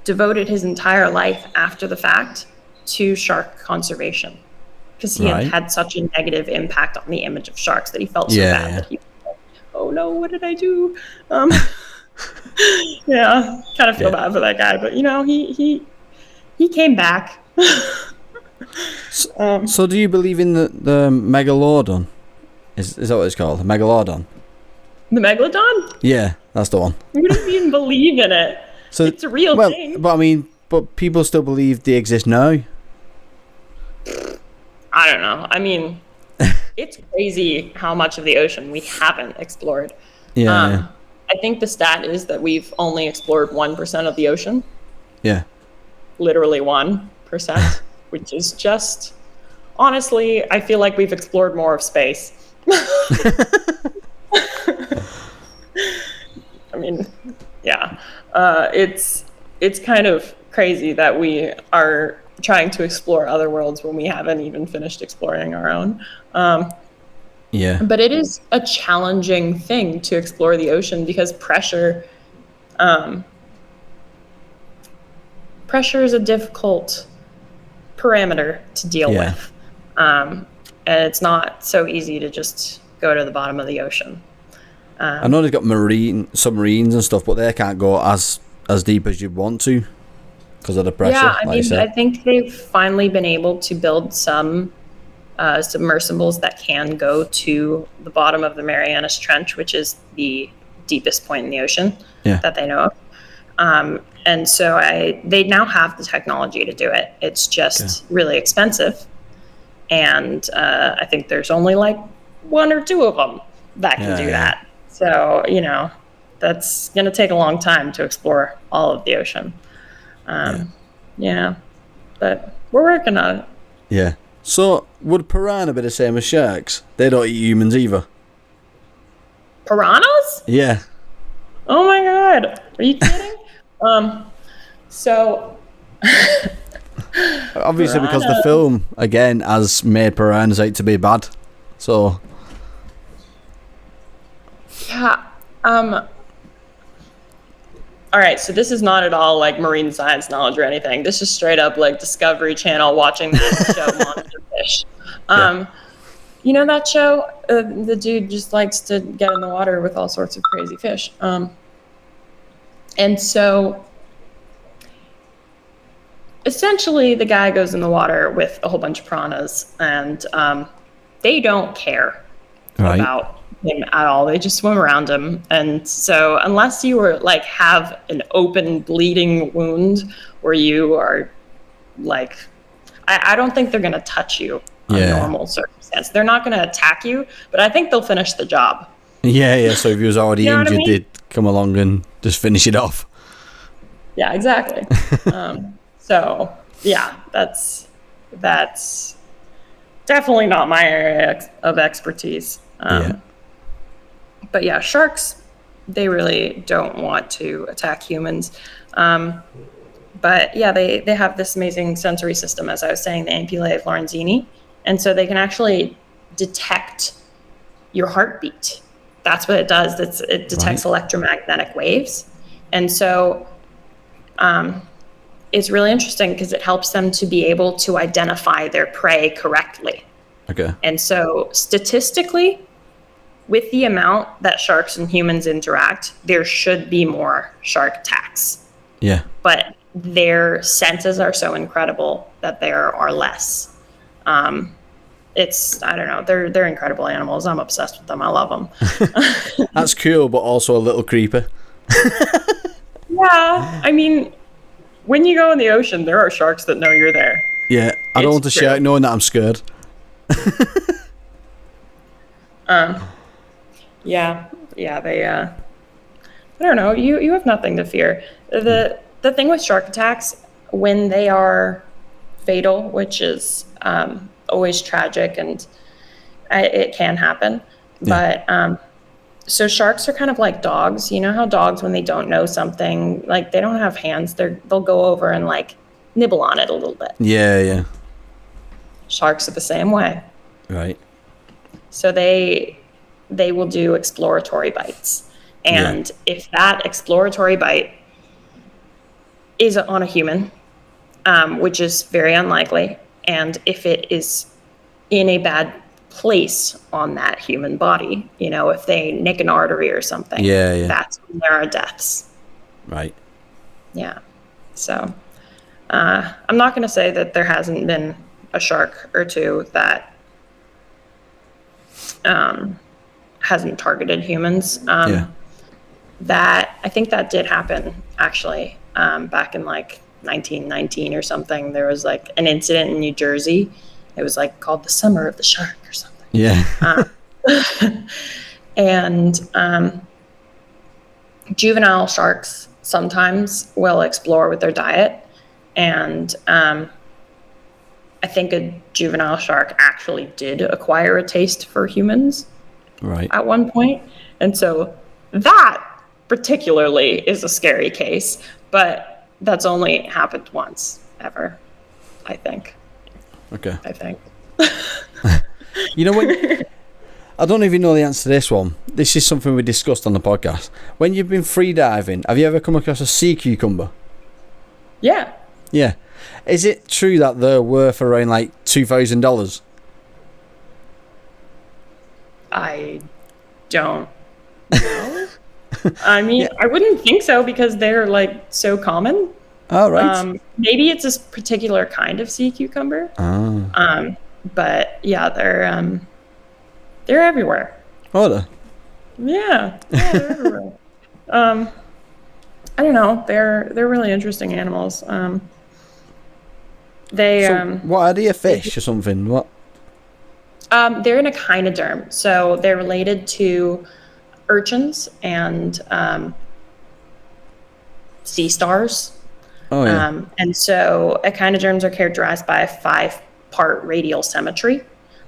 devoted his entire life after the fact to shark conservation because he had such a negative impact on the image of sharks that he felt so bad that he was like, oh no, what did I do? Kind of feel bad for that guy, but he came back. So do you believe in the megalodon? Is that what it's called? The megalodon? The megalodon? Yeah, that's the one. We don't even believe in it. So it's a real thing. But people still believe they exist now. I don't know. I mean, it's crazy how much of the ocean we haven't explored. Yeah. I think the stat is that we've only explored 1% of the ocean. Yeah. Literally 1%, which is just, honestly, I feel like we've explored more of space. I mean, it's kind of crazy that we are trying to explore other worlds when we haven't even finished exploring our own. But it is a challenging thing to explore the ocean because pressure is a difficult parameter to deal with. And it's not so easy to just go to the bottom of the ocean. I know they've got submarines and stuff, but they can't go as deep as you'd want to because of the pressure. Yeah, I think they've finally been able to build some submersibles that can go to the bottom of the Marianas Trench, which is the deepest point in the ocean that they know of. And so they now have the technology to do it. It's just really expensive. And I think there's only like 1 or 2 of them that can do that. So, that's going to take a long time to explore all of the ocean. But we're working on it. Yeah. So, would piranha be the same as sharks? They don't eat humans either. Piranhas? Yeah. Oh my god. Are you kidding? So Obviously, because the Piranha. film, again, has made piranhas out to be bad. So, Yeah. All right, so this is not at all like marine science knowledge or anything. This is straight up like Discovery Channel watching that show Monster Fish. You know that show? The dude just likes to get in the water with all sorts of crazy fish. And so essentially the guy goes in the water with a whole bunch of piranhas, and they don't care right. about him at all. They just swim around him. And so unless you were like have an open bleeding wound where you are like, I don't think they're going to touch you under normal circumstance. They're not going to attack you, but I think they'll finish the job. Yeah. So if you was already You know what I injured, mean? they'd come along and just finish it off. Yeah, exactly. So yeah, that's definitely not my area of expertise. But yeah, sharks, they really don't want to attack humans. But yeah, they have this amazing sensory system, as I was saying, the ampullae of Lorenzini. And so they can actually detect your heartbeat. That's what it does. It detects electromagnetic waves. And so it's really interesting because it helps them to be able to identify their prey correctly. Okay. And so statistically, with the amount that sharks and humans interact, there should be more shark attacks. Yeah. But their senses are so incredible that there are less. I don't know, they're incredible animals. I'm obsessed with them. I love them. That's cool, but also a little creepy. Yeah, I mean, when you go in the ocean, there are sharks that know you're there. Yeah, I don't want a shark knowing that I'm scared. Yeah, they I don't know, you have nothing to fear. The thing with shark attacks, when they are fatal, which is always tragic, and it can happen, but so sharks are kind of like dogs. You know how dogs, when they don't know something, like they don't have hands, they'll go over and like nibble on it a little bit. Yeah. Sharks are the same way. Right. So they will do exploratory bites. And if that exploratory bite is on a human, which is very unlikely, and if it is in a bad place on that human body, you know, if they nick an artery or something, that's when there are deaths. Right. Yeah. So I'm not going to say that there hasn't been a shark or two that hasn't targeted humans. That I think that did happen actually back in like 1919 or something. There was like an incident in New Jersey. It was like called the Summer of the Shark or something. Yeah. And juvenile sharks sometimes will explore with their diet, and I think a juvenile shark actually did acquire a taste for humans at one point. And so that particularly is a scary case, but that's only happened once ever, I think. Okay. I think. You know what? I don't even know the answer to this one. This is something we discussed on the podcast. When you've been free diving, have you ever come across a sea cucumber? Yeah. Yeah. Is it true that they're worth around like $2,000? I don't know. I mean, I wouldn't think so because they're like so common. Oh, right. Maybe it's a particular kind of sea cucumber. But yeah, they're everywhere. Oh, they're? Yeah, they're everywhere. I don't know. They're really interesting animals. What are they, a fish or something? What? They're an echinoderm, so they're related to urchins and sea stars. Oh, yeah. And so echinoderms are characterized by 5 part radial symmetry.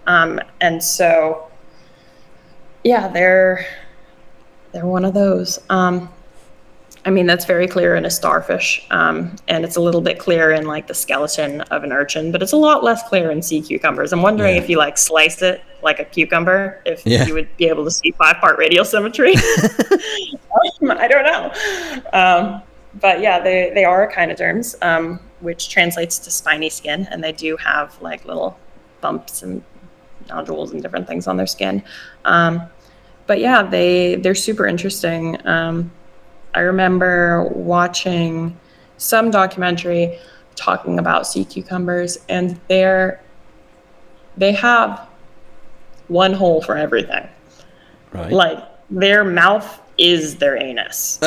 And so, yeah, they're one of those. I mean, that's very clear in a starfish, and it's a little bit clear in like the skeleton of an urchin, but it's a lot less clear in sea cucumbers. I'm wondering if you like slice it like a cucumber, if you would be able to see 5-part radial symmetry. I don't know. But yeah, they are echinoderms, which translates to spiny skin, and they do have like little bumps and nodules and different things on their skin. But yeah, they're super interesting. I remember watching some documentary talking about sea cucumbers, and they have one hole for everything. Right. Like their mouth is their anus.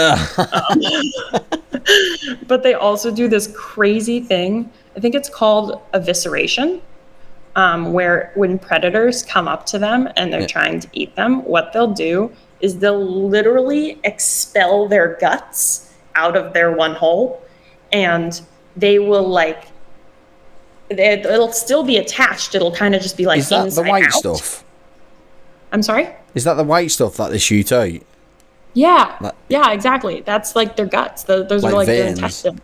But they also do this crazy thing. I think it's called evisceration, where when predators come up to them and they're trying to eat them, what they'll do is they'll literally expel their guts out of their one hole, and they will like, it'll still be attached. It'll kind of just be like, is that the white stuff? I'm sorry? Is that the white stuff that they shoot out? Yeah, yeah, exactly. That's like their guts. Those are like their intestines.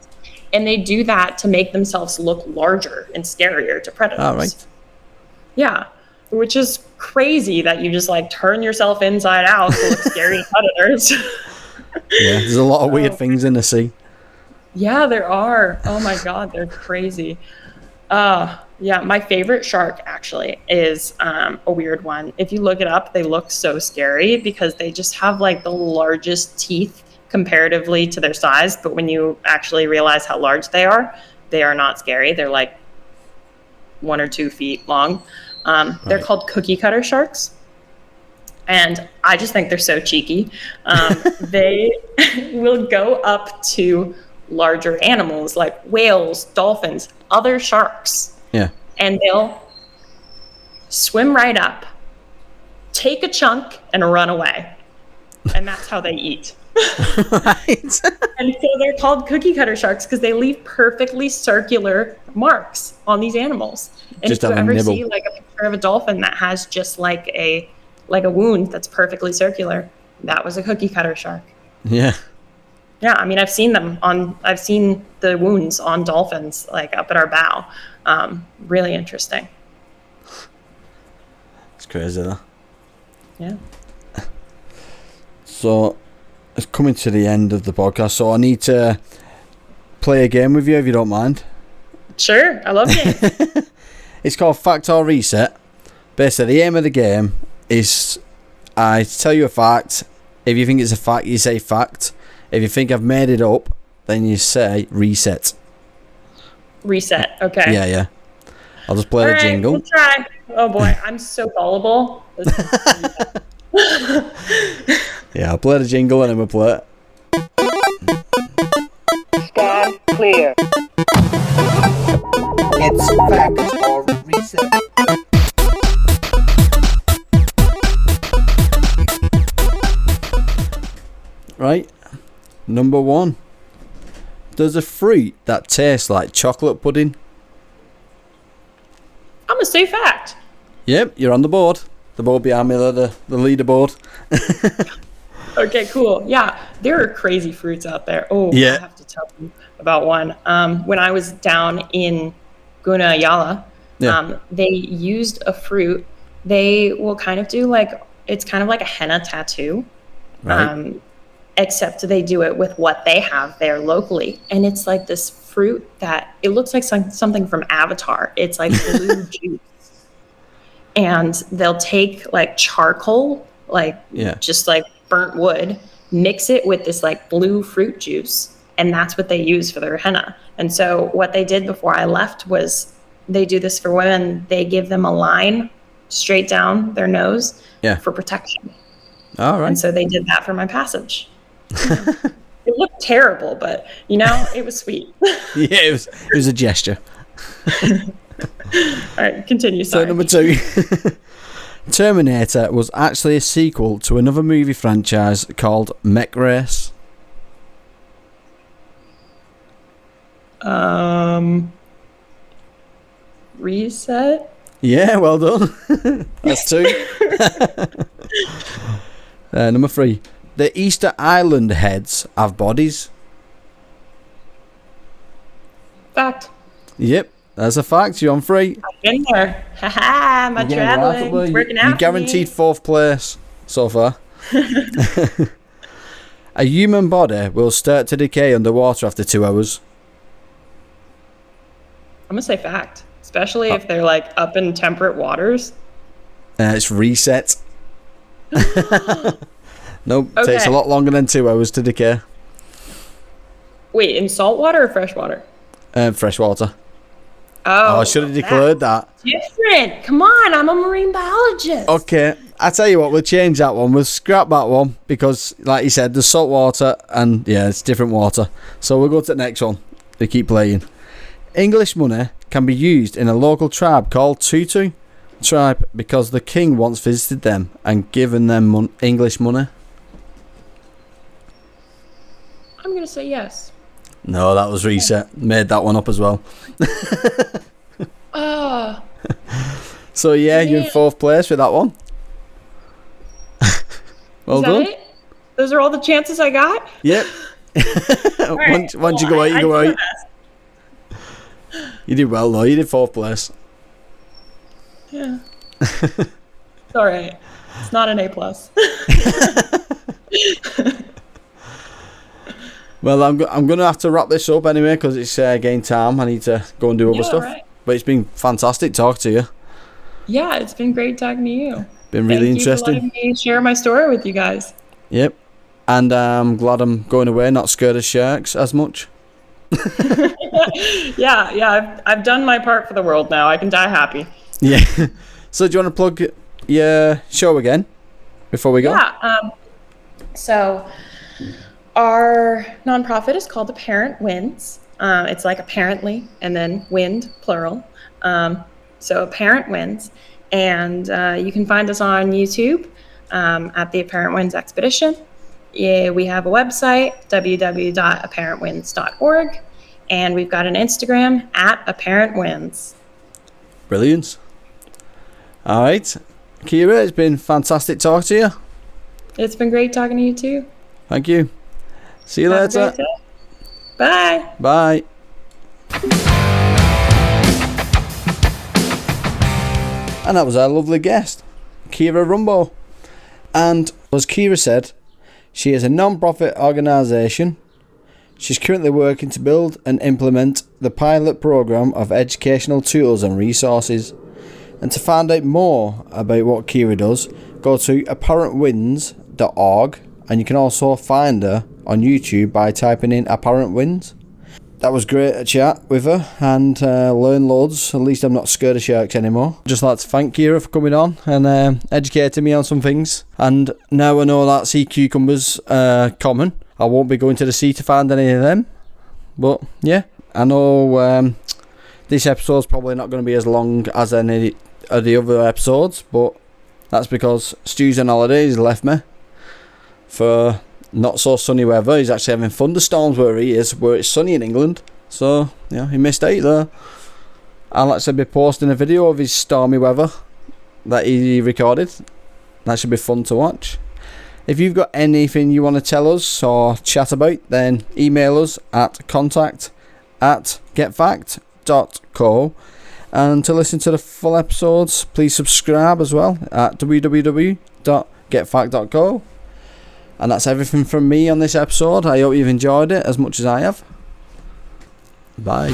And they do that to make themselves look larger and scarier to predators. Oh, right. Yeah, which is crazy that you just like turn yourself inside out to look scary to predators. Yeah, there's a lot of weird things in the sea. Yeah, there are. Oh my God, they're crazy. Yeah, my favorite shark actually is a weird one. If you look it up, they look so scary because they just have like the largest teeth comparatively to their size. But when you actually realize how large they are not scary. They're like 1 or 2 feet long. They're called cookie cutter sharks. And I just think they're so cheeky. They will go up to larger animals like whales, dolphins, other sharks. Yeah. And they'll swim right up, take a chunk, and run away. And that's how they eat. Right. And so they're called cookie cutter sharks because they leave perfectly circular marks on these animals. And just if you ever nibble. see like a picture of a dolphin that has just like a wound that's perfectly circular, that was a cookie cutter shark. Yeah. Yeah, I mean, I've seen the wounds on dolphins like up at our bow. Really interesting. It's crazy though. Yeah. So it's coming to the end of the podcast, so I need to play a game with you if you don't mind. Sure, I love games. It's called Fact or Reset. Basically, the aim of the game is I tell you a fact. If you think it's a fact, you say fact. If you think I've made it up, then you say reset. Reset, okay. Yeah. I'll just play the jingle. We'll try. Oh boy, I'm so gullible. Yeah, I'll play the jingle and then we'll play it. Stand clear. It's fact or reset. Right. Number 1. There's a fruit that tastes like chocolate pudding. I'm gonna say fact. Yep, you're on the board. The board behind me, the leaderboard. Okay, cool. Yeah, there are crazy fruits out there. Oh, yeah. I have to tell you about one. When I was down in Guna Yala, they used a fruit. They will kind of do like, it's kind of like a henna tattoo. Right. Except they do it with what they have there locally. And it's like this fruit that, it looks like something from Avatar. It's like blue juice. And they'll take like charcoal, like just like burnt wood, mix it with this like blue fruit juice. And that's what they use for their henna. And so what they did before I left was they do this for women. They give them a line straight down their nose for protection. All right. And so they did that for my passage. It looked terrible, but it was sweet. Yeah, it was a gesture. All right, continue. So number 2. Terminator was actually a sequel to another movie franchise called Mech Race. reset. Yeah, well done. That's 2. Number 3. The Easter Island heads have bodies. Fact. Yep, that's a fact. You're on 3. I've been there. Haha, my traveling. It's working out. You're guaranteed 4th place so far. A human body will start to decay underwater after 2 hours. I'm going to say fact. Especially if they're like up in temperate waters. It's reset. Nope, Okay. takes a lot longer than 2 hours to decay. Wait, in salt water or fresh water? Fresh water. Oh, I should have declared that. different. Come on, I'm a marine biologist. Okay, I tell you what, we'll change that one. We'll scrap that one because, like you said, there's salt water and yeah, it's different water. So we'll go to the next one. They keep playing. English money can be used in a local tribe called Tutu tribe because the king once visited them and given them English money. I'm gonna say yes. No, that was reset. Made that one up as well. Oh. So yeah, you're in 4th place with that one. Well Is that done. it? Those are all the chances I got? Yep. Right, once you go out, you go out. You did well though. You did 4th place. Yeah. It's alright. It's not an A+. Well, I'm going to have to wrap this up anyway because it's game time. I need to go and do other stuff. Right. But it's been fantastic talking to you. Yeah, it's been great talking to you. Been really Thank interesting. You for letting me share my story with you guys. Yep. And I'm glad I'm going away, not scared of sharks as much. Yeah, I've done my part for the world now. I can die happy. Yeah. So do you want to plug your show again before we go? Yeah. So our nonprofit is called Apparent Wins. It's like apparently and then wind, plural. So Apparent Wins. And you can find us on YouTube at the Apparent Wins Expedition. Yeah, we have a website, www.apparentwins.org. And we've got an Instagram at Apparent Wins. Brilliant. All right. Kiera, it's been fantastic talking to you. It's been great talking to you too. Thank you. See you Have a later. great day. Bye. Bye. And that was our lovely guest, Kiera Rumbough. And as Kiera said, she is a non-profit organisation. She's currently working to build and implement the pilot programme of educational tools and resources. And to find out more about what Kiera does, go to apparentwins.org, and you can also find her on YouTube by typing in Apparent Wins. That was great to chat with her and learn loads. At least I'm not scared of sharks anymore. Just like to thank Kiera for coming on and educating me on some things. And now I know that sea cucumbers are common. I won't be going to the sea to find any of them. But yeah, I know this episode's probably not going to be as long as any of the other episodes. But that's because Stu's on holiday. He's left me for not so sunny weather. He's actually having thunderstorms where he is, where it's sunny in England. So yeah, he missed out there. I'll actually be posting a video of his stormy weather that he recorded. That should be fun to watch. If you've got anything you want to tell us or chat about, then email us at contact@getfact.co. And to listen to the full episodes, please subscribe as well at www.getfact.co. And that's everything from me on this episode. I hope you've enjoyed it as much as I have. Bye.